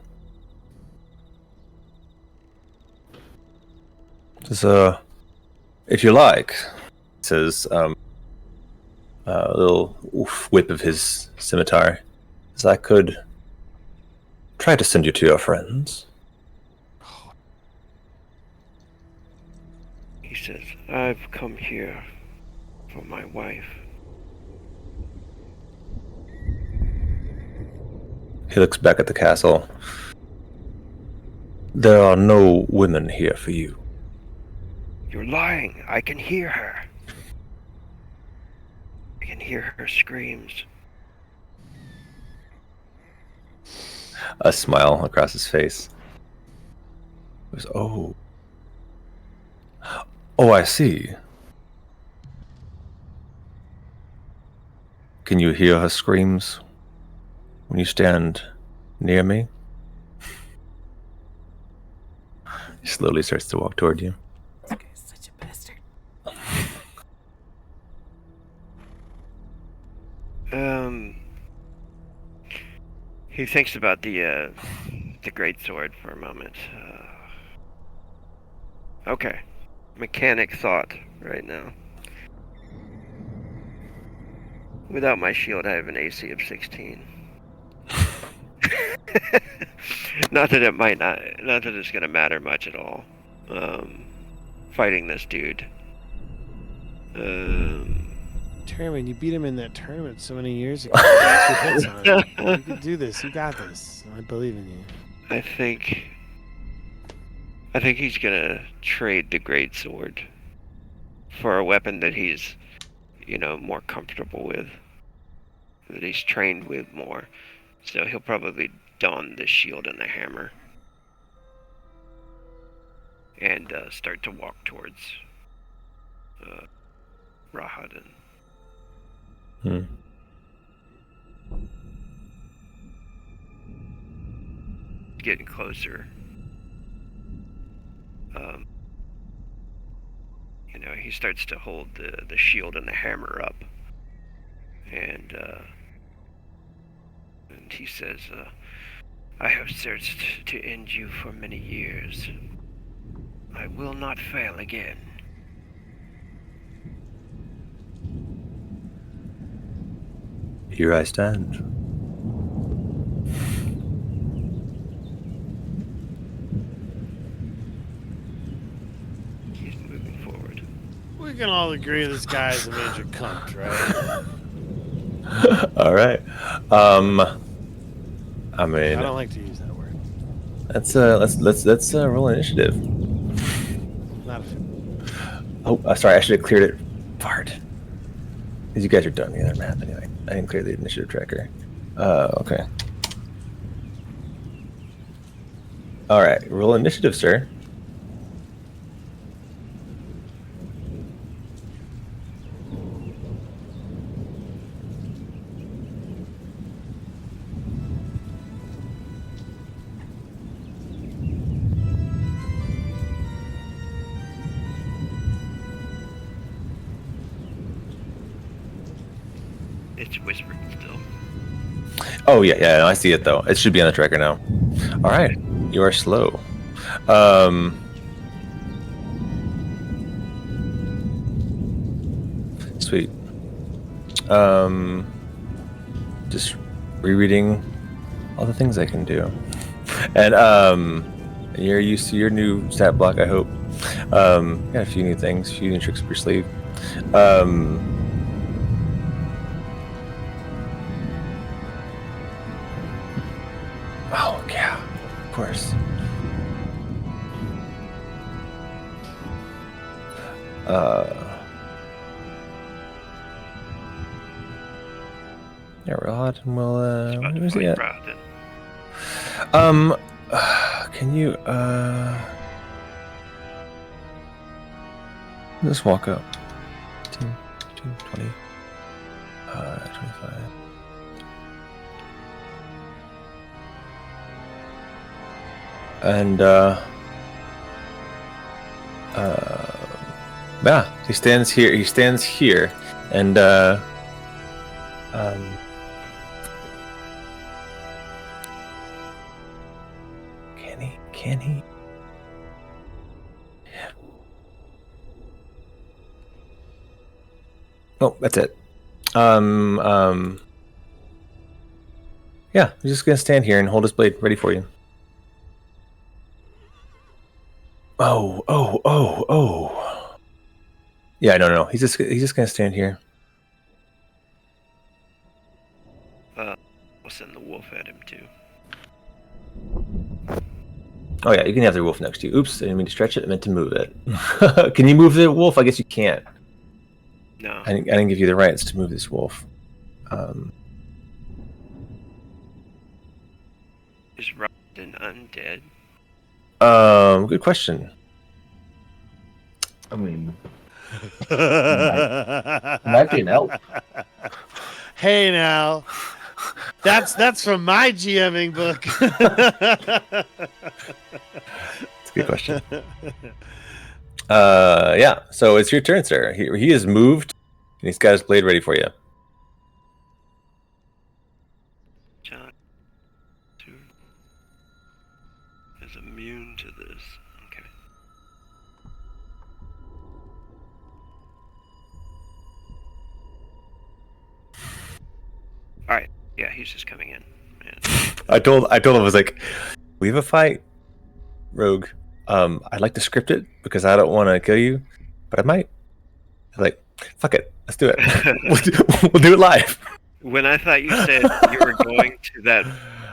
So, if you like, says a little whip of his scimitar, as I could try to send you to your friends. He says, I've come here for my wife. He looks back at the castle. There are no women here for you. You're lying. I can hear her. I can hear her screams. A smile across his face. It was, oh, I see. Can you hear her screams when you stand near me? He slowly starts to walk toward you. This guy's such a bastard. He thinks about the great sword for a moment. Okay, mechanic thought right now. Without my shield, I have an AC of 16. Not that it's gonna matter much at all. Fighting this dude. Terman, you beat him in that tournament so many years ago. You can do this. You got this. I believe in you. I think he's gonna trade the great sword for a weapon that he's, more comfortable with, that he's trained with more. So he'll probably don the shield and the hammer and start to walk towards Rahad. Getting closer. He starts to hold the shield and the hammer up, and he says, I have searched to end you for many years. I will not fail again. Here I stand. He's moving forward. We can all agree this guy's a major cunt, right? All right. I mean, I don't like to use that word. let's roll initiative. Not a fan. Oh, sorry, I should have cleared it. Fart. Because you guys are done the other map anyway. I didn't clear the initiative tracker. Okay. All right, roll initiative, sir. It's whispering still. Oh yeah, no, I see it though. It should be on the tracker now. All right, you are slow. Sweet. Just rereading all the things I can do, and you're used to your new stat block. I hope. Got a few new things, a few new tricks up your sleeve. Oh yeah, of course. Yeah, Rod, and we'll About to where's he fight at? Crofton. Can you just walk up? 10, 15, 20, 25. And yeah, he stands here. He stands here, and can he? Oh, that's it. Yeah, he's just gonna stand here and hold his blade ready for you. Oh. Yeah, no. He's just gonna stand here. I'll send the wolf at him too. Oh yeah, you can have the wolf next to you. Oops, I didn't mean to stretch it. I meant to move it. Can you move the wolf? I guess you can't. No. I didn't give you the rights to move this wolf. Is Robin undead? Good question. I mean, might be an elf. Hey now, that's from my GMing book. It's a good question. Yeah. So it's your turn, sir. He is moved, and he's got his blade ready for you. John is immune to this. Okay. All right. Yeah, he's just coming in. Man. I told him, I was like, we have a fight, Rogue. I'd like to script it because I don't want to kill you, but I might. I was like, fuck it, let's do it. we'll do it live. When I thought you said you were going to that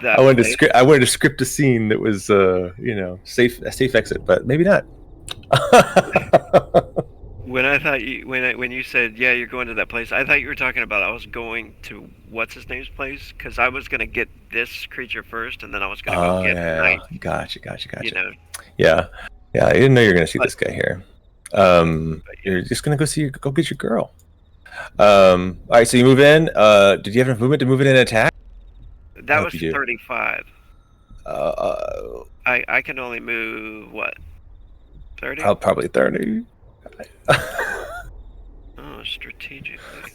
I wanted place, to script a scene that was a safe exit, but maybe not. when I thought when you said you're going to that place, I thought you were talking about I was going to what's his name's place because I was gonna get this creature first and then I was gonna go get Knight. Gotcha. You know, Yeah. I didn't know you were gonna see this guy here. You're just gonna go get your girl. All right, so you move in. Did you have enough movement to move in and attack? that was 35. I can only move what? 30? Probably 30. Oh, strategically.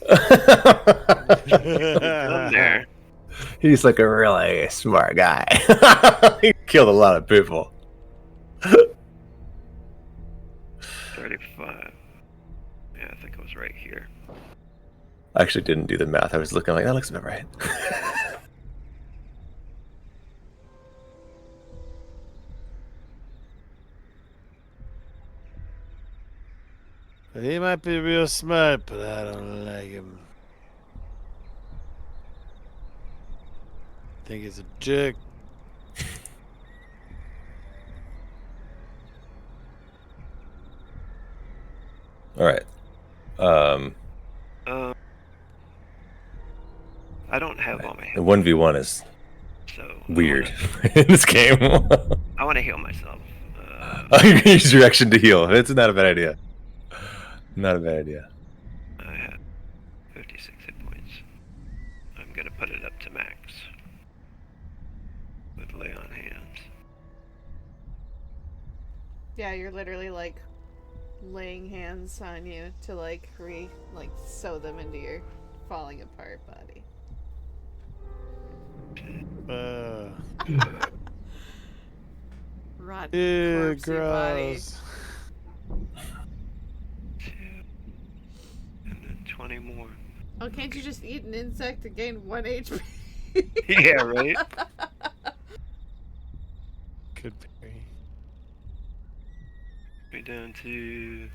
Done there. He's like a really smart guy. He killed a lot of people. 35. Yeah, I think I was right here. I actually didn't do the math. I was looking like that looks about right. He might be real smart, but I don't like him. think it's a jerk. All right. I don't have all my The hit 1v1 is so weird in this game. I want to heal myself. You can use your action to heal. It's not a bad idea. Not a bad idea. I have 56 hit points. I'm gonna put it up to max with lay on hands. Yeah, you're literally like laying hands on you to like sew them into your falling apart body. Rotten Ew, corpsey body. gross. 2 and then 20 more. Oh, can't you just eat an insect to gain 1 HP? Yeah, right. Could be. We're down to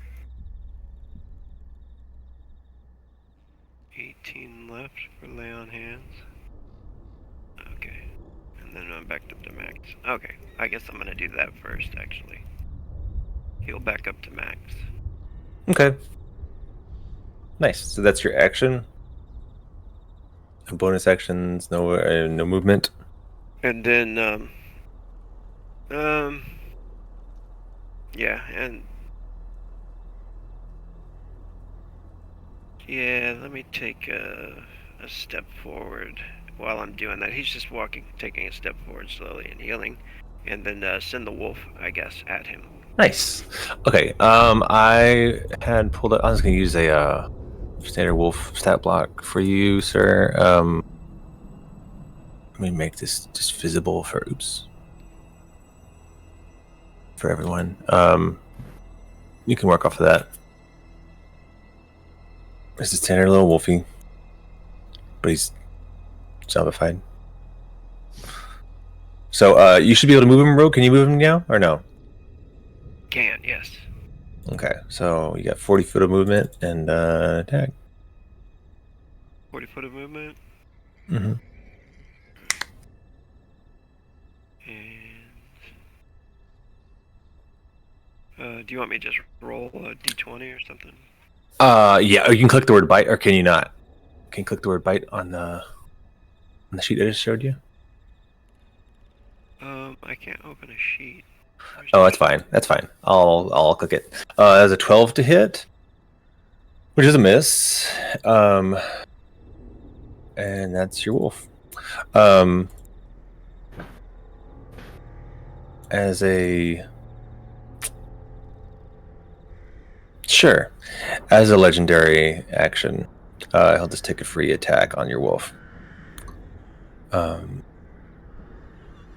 18 left for lay on hands. Okay. And then I'm back up to max. Okay, I guess I'm gonna do that first, actually. Heal back up to max. Okay. Nice. So that's your action. Bonus actions, no movement. And then, yeah, and yeah, let me take a step forward while I'm doing that. He's just taking a step forward slowly and healing, and then send the wolf, I guess, at him. Nice. Okay. I had pulled up. I was going to use a standard wolf stat block for you, sir. Let me make this just visible for everyone. You can work off of that. It's a standard little wolfie, but he's zombified. So you should be able to move him, Rogue. Can you move him now or no? Can, yes. Okay, so you got 40 foot of movement and attack. 40 foot of movement. Mm-hmm. And do you want me to just roll a d20 or something? Yeah, you can click the word bite, or can you not? Can you click the word bite on the sheet I just showed you? I can't open a sheet. Oh, that's fine. That's fine. I'll click it. As a 12 to hit, which is a miss. And that's your wolf. As a legendary action, he'll just take a free attack on your wolf.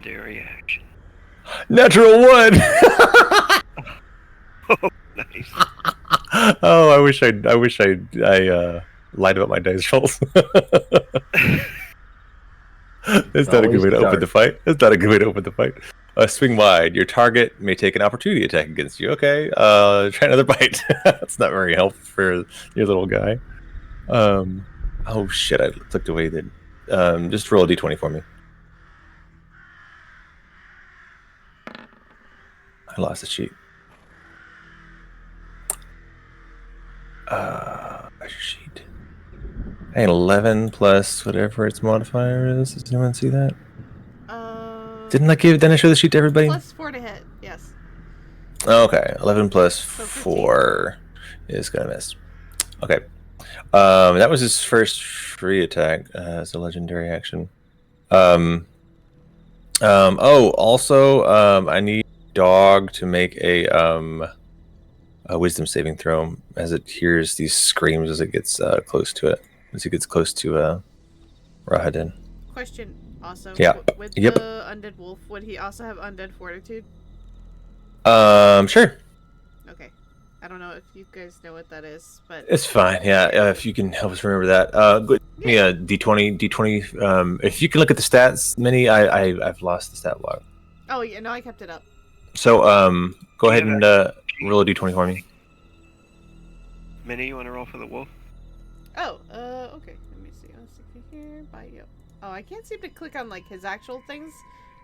Dairy action. Natural 1. Oh, nice. Oh, I wish I lied about my dice rolls. That's not a good way to open the fight. That's not a good way to open the fight. Swing wide. Your target may take an opportunity attack against you. Okay. Try another bite. That's not very helpful for your little guy. Oh shit! I clicked away. Then, just roll a d20 for me. I lost the sheet. Where's your sheet? Hey, 11 plus whatever its modifier is. Does anyone see that? Didn't I show the sheet to everybody? Plus 4 to hit, yes. Okay, 11 plus So 4 is gonna miss. Okay, that was his first free attack as a legendary action. Also, I need dog to make a wisdom saving throw as it hears these screams as it gets close to it. As it gets close to Rahadin. Question also. Yeah. With Yep. the undead wolf, would he also have undead fortitude? Sure. Okay. I don't know if you guys know what that is, but It's fine. Yeah, if you can help us remember that. Give me a d20. If you can look at the stats, Minnie, I've lost the stat log. oh yeah, no, I kept it up. So go ahead and roll a d20 for me. Minnie, you want to roll for the wolf? Oh, okay. Let me see. right here, bio. Oh, I can't seem to click on like his actual things.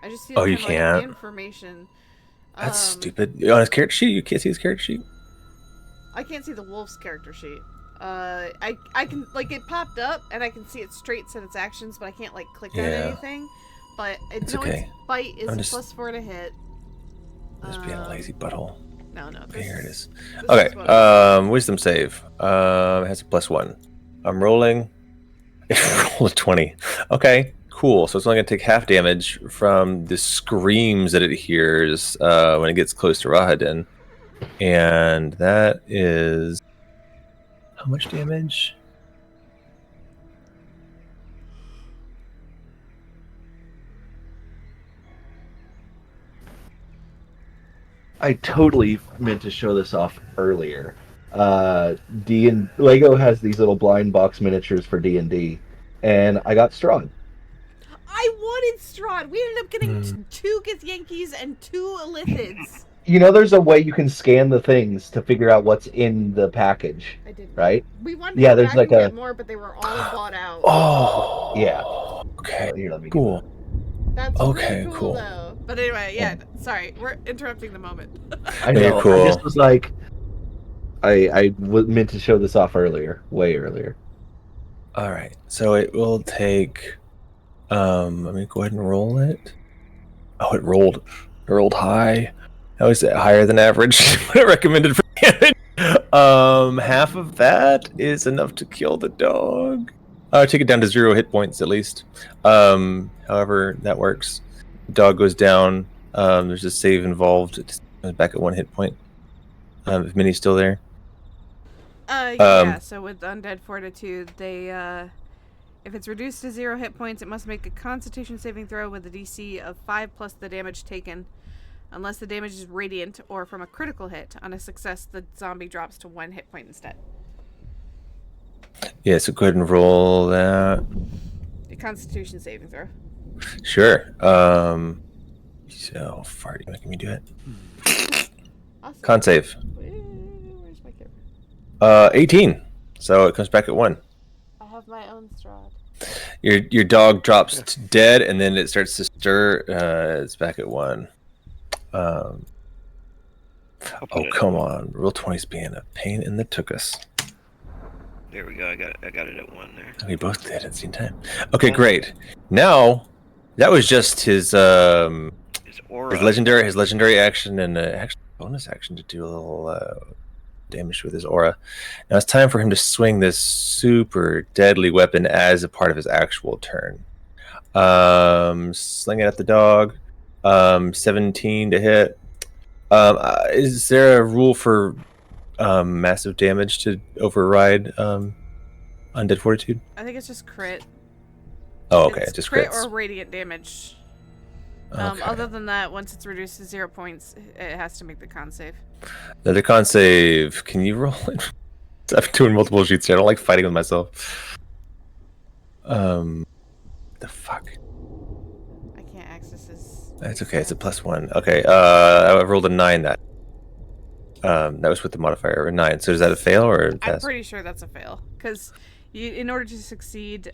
I just see Oh, you like, can't? information. That's stupid. On his character sheet, you can't see his character sheet. I can't see the wolf's character sheet. I can like it popped up and I can see it straight set its actions, but I can't like click on Yeah. anything. But It's its okay. bite is I'm just- +4 to hit. Just being a lazy butthole. No. Okay, here it is. This Okay. is what Wisdom save. It has a +1. I'm rolling. Roll a 20. Okay. Cool. So it's only gonna take half damage from the screams that it hears when it gets close to Rahadin, and that is how much damage? I totally meant to show this off earlier. Lego has these little blind box miniatures for D&D, and I got Strahd. I wanted Strahd. We ended up getting 2 Githyankies and 2 Illithids. You know, there's a way you can scan the things to figure out what's in the package, I didn't. right? We wanted to Yeah, go there's back like and a- get more, but they were all bought out. Oh. Yeah. Okay. Here, let me Cool. That's Okay, really cool, cool. though. But anyway, yeah. Sorry, we're interrupting the moment. I know. Very cool. I just was like, I meant to show this off earlier, way earlier. All right. So it will take. Let me go ahead and roll it. Oh, it rolled. It rolled high. I was higher than average. What I recommended for damage. Half of that is enough to kill the dog. Take it down to 0 hit points at least. However that works. The dog goes down. There's a save involved. It's back at 1 hit point. If Minnie's still there. Yeah, so with Undead Fortitude, they, if it's reduced to 0 hit points, it must make a Constitution saving throw with a DC of 5 plus the damage taken. Unless the damage is radiant or from a critical hit. On a success, the zombie drops to 1 hit point instead. Yeah, so go ahead and roll that. A Constitution saving throw. Sure. So far, are you making me do it? Awesome. Con save. Where's my camera? 18. So it comes back at 1. I have my own Strahd. Your dog drops dead, and then it starts to stir. It's back at 1. Oh, come on. Roll 20's being a pain in the tuchus. There we go. I got it at 1 there. We both did at the same time. Okay, great. Now, that was just his His aura. his legendary action and actually bonus action to do a little damage with his aura. Now it's time for him to swing this super deadly weapon as a part of his actual turn. Sling it at the dog. 17 to hit. Is there a rule for massive damage to override Undead Fortitude? I think it's just crit. Oh, okay. It's Just crit crits. or radiant damage. Okay. Other than that, once it's reduced to 0 points, it has to make the con save. Another con save. Can you roll it? I'm doing multiple sheets here. I don't like fighting with myself. The fuck? I can't access his. That's okay. It's a +1. Okay. I rolled a 9. That was with the modifier a 9. So is that a fail or a pass? I'm pretty sure that's a fail. Because in order to succeed,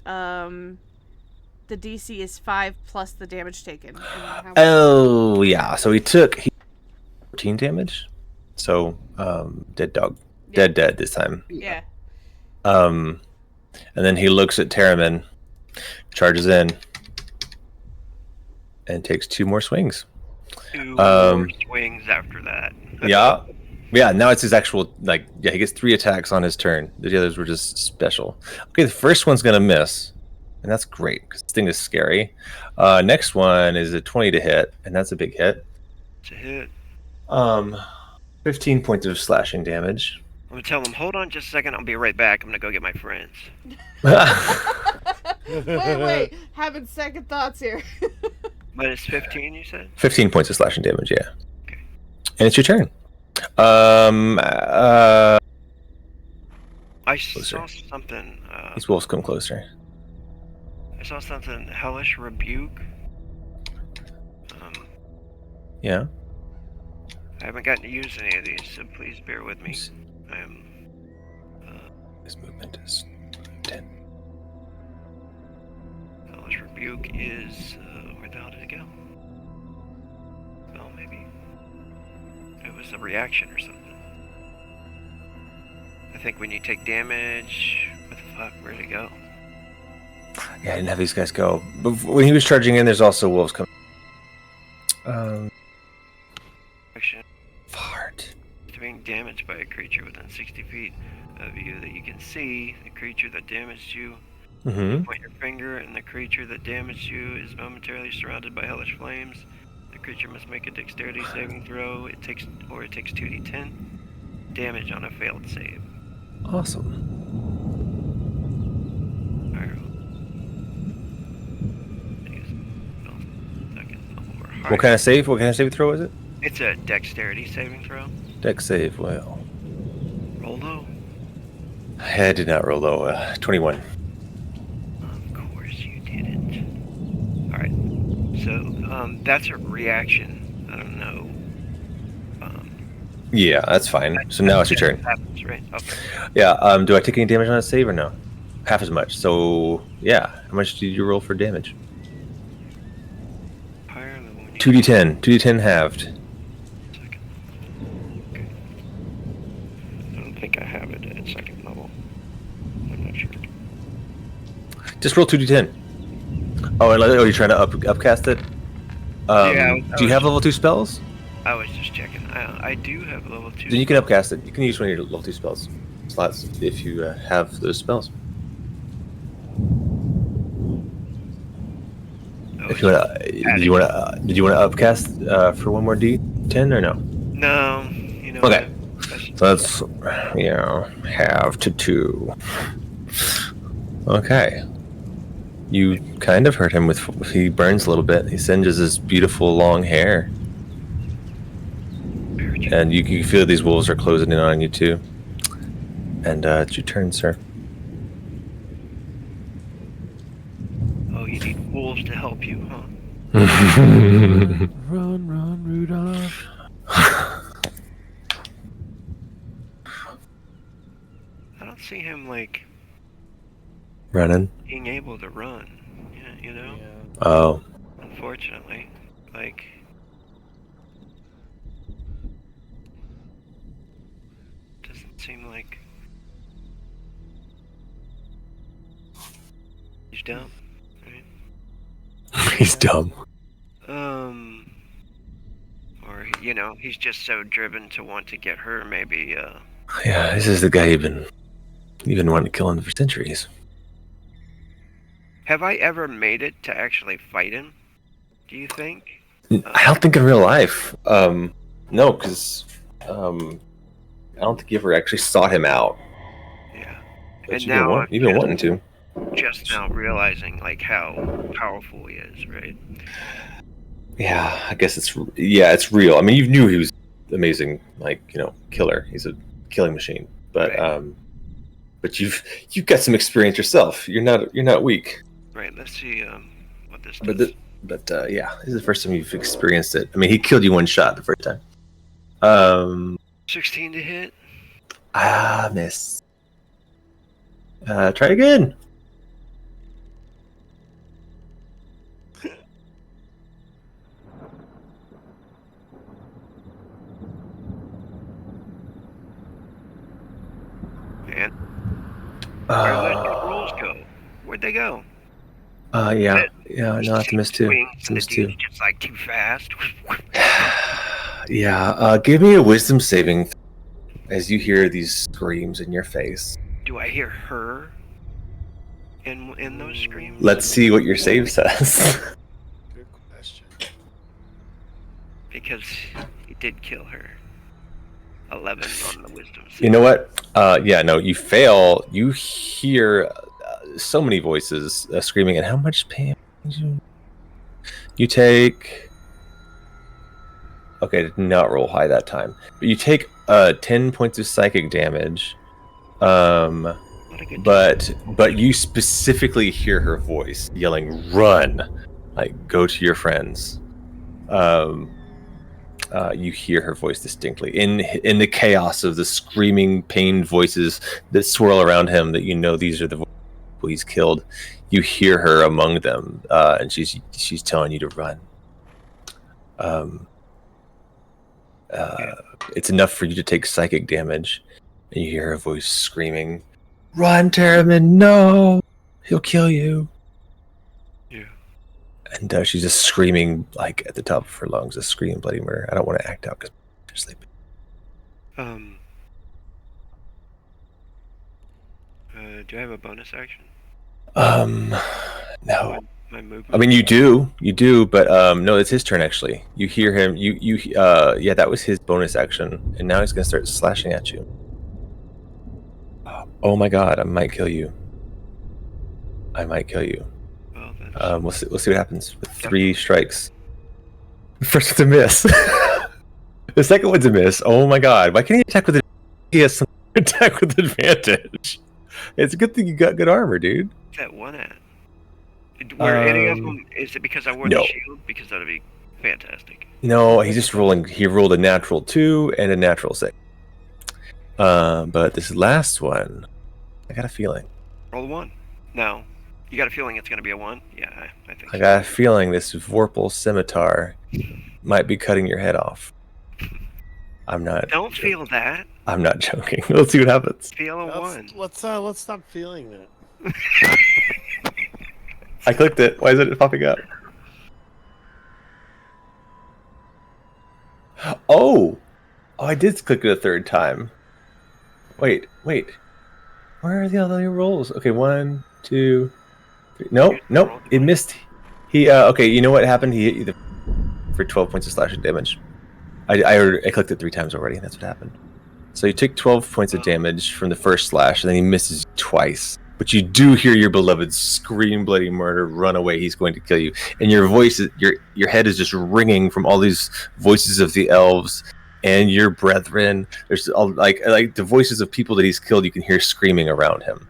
the DC is 5 plus the damage taken. Oh yeah. So he took 14 damage. So dead dog. Yeah. Dead this time. Yeah. And then he looks at Terramin, charges in, and takes 2 more swings. 2 more swings after that. Yeah. Now it's his actual he gets 3 attacks on his turn. The others were just special. Okay, the first one's gonna miss, and that's great because this thing is scary. Next one is a 20 to hit, and that's a big hit. It's a hit. 15 points of slashing damage. I'm gonna tell him, hold on just a second. I'll be right back. I'm gonna go get my friends. Wait. Having second thoughts here. But it's 15, you said? 15 points of slashing damage, yeah. Okay. And it's your turn. I Closer. saw something. These wolves come closer. I saw something. Hellish Rebuke. Yeah. I haven't gotten to use any of these, so please bear with me. His movement is 10. rebuke is where the hell did it go? Well, maybe it was a reaction or something. I think when you take damage, what the fuck? Where'd it go? Yeah, I didn't have these guys go. But when he was charging in, there's also wolves coming. Action. Fart. To being damaged by a creature within 60 feet of you that you can see, the creature that damaged you. Mm-hmm. Point your finger, and the creature that damaged you is momentarily surrounded by hellish flames. The creature must make a dexterity saving throw. It takes 2d10 damage on a failed save. Awesome. What kind of save? What kind of save throw is it? It's a dexterity saving throw. Dex save. Well, Roll low. I did not roll low. 21. Of course you didn't. All right. So that's a reaction. I don't know. Yeah, that's fine. So now it's your turn. Happens, right? Okay. Yeah. Do I take any damage on a save or no? Half as much. So yeah. How much did you roll for damage? Higher level. 2d10. 2d10 halved. Okay. I don't think I have it at second level. I'm not sure. Just roll 2d10. Oh, and you're trying to upcast it? Yeah, do you have level 2 spells? I was just checking. I do have level 2. Then you can upcast it. You can use one of your level 2 spells slots if you have those spells. Oh, If you want to, did you want to upcast for one more d10 or no? No, you know. Okay. So that's half to 2. Okay. You kind of hurt him with. He burns a little bit. He singes his beautiful long hair. And you feel these wolves are closing in on you too. And it's your turn, sir. Oh, you need wolves to help you, huh? Run, Rudolph. I don't see him like Running. being able to run. Yeah, you know. Yeah. Oh. Unfortunately, like. Doesn't seem like he's dumb, right? He's dumb. Or you know, he's just so driven to want to get her. Maybe. Yeah, this is the guy you've been wanting to kill him for centuries. Have I ever made it to actually fight him? Do you think? I don't think in real life. No, because I don't think you ever actually sought him out. Yeah. But And you've now been wanting to. just now realizing like how powerful he is, right? Yeah, I guess it's real. I mean, you knew he was amazing, like killer. He's a killing machine. But Right. But you've got some experience yourself. You're not weak. Right. Let's see what this does. But yeah, this is the first time you've experienced it. I mean, he killed you one shot the first time. 16 to hit. Miss. Try again. Man, where did the rolls go? Where'd they go? Yeah. No, I have to miss two. Swings, and Miss the two. dude's just like too fast. Yeah. Give me a wisdom saving as you hear these screams in your face. Do I hear her in those screams? Let's see what your save says. Good question. Because he did kill her. 11 on the wisdom save. You know what? Yeah, no, you fail. You hear so many voices screaming. And how much pain? You take. Okay, did not roll high that time. But you take 10 points of psychic damage. What a good But you specifically hear her voice yelling, "Run!" Like, go to your friends. You hear her voice distinctly in the chaos of the screaming, pained voices that swirl around him. That these are the voices he's killed. you hear her among them, and she's telling you to run. It's enough for you to take psychic damage, and you hear her voice screaming, "Run, Terramin, no! He'll kill you!" Yeah. And she's just screaming, like, at the top of her lungs, just screaming bloody murder. I don't want to act out because you're sleeping. Do I have a bonus action? No. My movement? I mean, you do, but no, it's his turn actually. You hear him. Yeah, that was his bonus action, and now he's gonna start slashing at you. Oh my God, I might kill you. Well, then. We'll see what happens with 3 strikes. The first one's a miss. The second one's a miss. Oh my God, why can't he attack with? He has some attack with advantage. It's a good thing you got good armor, dude. What's that one at? Were any of them? Is it because I wore the shield? Because that'd be fantastic. No, he's just rolling. He rolled a natural 2 and a natural 6. But this last one, I got a feeling. Roll a 1. No, you got a feeling it's gonna be a 1? Yeah, I think. I got a feeling this Vorpal scimitar might be cutting your head off. I'm not. Don't feel that. I'm not joking. Let's see what happens. Feel a 1. Let's stop feeling that. I clicked it. Why isn't it popping up? Oh, I did click it a 3rd time. Wait. Where are the other rolls? Okay, 1, 2, 3. Nope. It missed. He okay. You know what happened? He hit you for 12 points of slashing damage. I clicked it 3 times already. That's what happened. So you take 12 points of damage from the first slash, and then he misses you twice. But you do hear your beloved scream bloody murder, run away, he's going to kill you. And your voice, your head is just ringing from all these voices of the elves and your brethren. There's all like the voices of people that he's killed, you can hear screaming around him.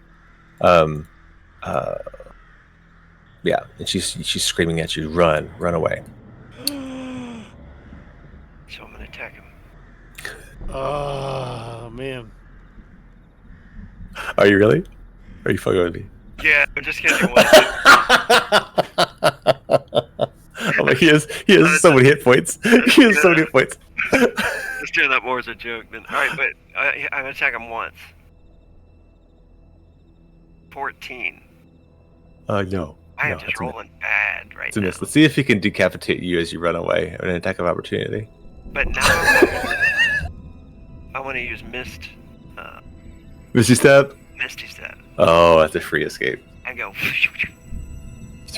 Yeah, and she's screaming at you, run away. So I'm gonna attack him. Oh, man. Are you really? Are you fucking with me? Yeah, I'm just kidding. One. I'm like, he has so many hit points. He has so many hit points. Let's do that more as a joke then. Alright, but I'm gonna attack him once. 14. No. I am just rolling bad right it's a now. miss. Let's see if he can decapitate you as you run away. An attack of opportunity. But now I want to use Mist. Misty Step? Misty Step. Oh, that's a free escape. And go.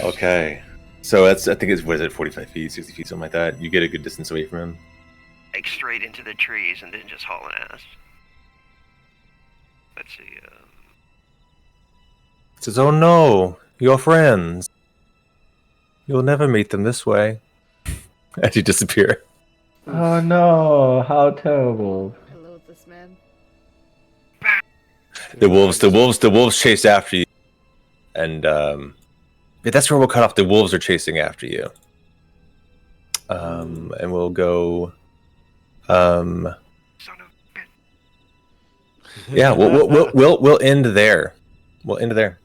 Okay. So I think it's, what is it, 45 feet, 60 feet, something like that. You get a good distance away from him. Like straight into the trees and then just hauling ass. Let's see. It says, oh no, your friends. You'll never meet them this way. As you disappear. Oh no, how terrible. I loathe this man. The wolves chase after you. And yeah, that's where we'll cut off. The wolves are chasing after you. And we'll go Son of a bitch. yeah, we'll end there. We'll end there.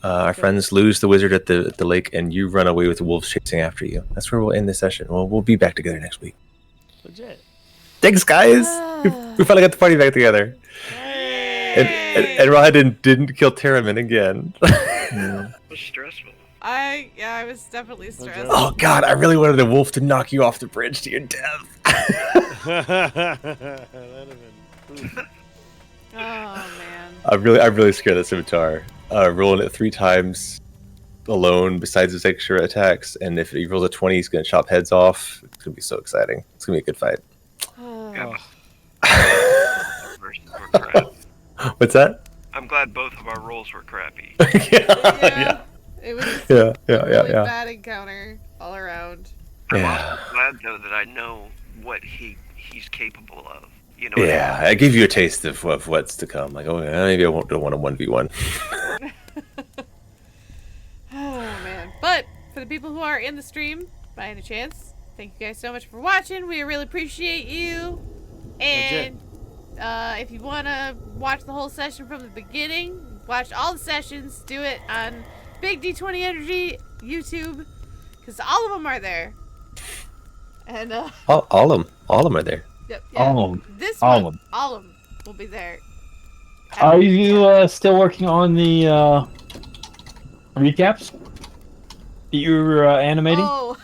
Our friends lose the wizard at the lake, and you run away with the wolves chasing after you. That's where we'll end this session. We'll be back together next week. Legit. Thanks, guys. We finally got the party back together. And Ryan didn't kill Terramin again. It was stressful. I was definitely stressed. Oh God, I really wanted the wolf to knock you off the bridge to your death. That'd have been. Oh man. I'm really scared of the scimitar. Rolling it 3 times alone besides his extra attacks, and if he rolls a 20, he's gonna chop heads off. It's gonna be so exciting. It's gonna be a good fight. Yeah, were crap. What's that? I'm glad both of our rolls were crappy. Yeah. It was Yeah. really bad encounter all around. I'm Yeah. also glad though that I know what he's capable of. You know. Yeah, I gave you a taste of what's to come. Like, oh, yeah, maybe I don't want a 1v1. Oh man. But for the people who are in the stream, by any chance, thank you guys so much for watching. We really appreciate you. And if you want to watch the whole session from the beginning, watch all the sessions, do it on Big D20 Energy YouTube, because all of them are there. And All of them are there. yep, All of 'em. This All month, of 'em. all of them will be there. Are you still working on the recaps that you were animating? Oh,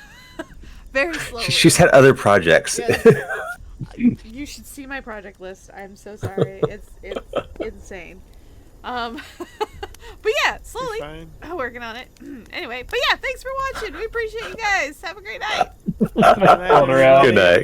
very slowly. She's had other projects. Yes. You should see my project list. I'm so sorry. It's insane. But yeah, slowly Fine. working on it. Anyway, but yeah, thanks for watching. We appreciate you guys. Have a great night. Called her out. Good night.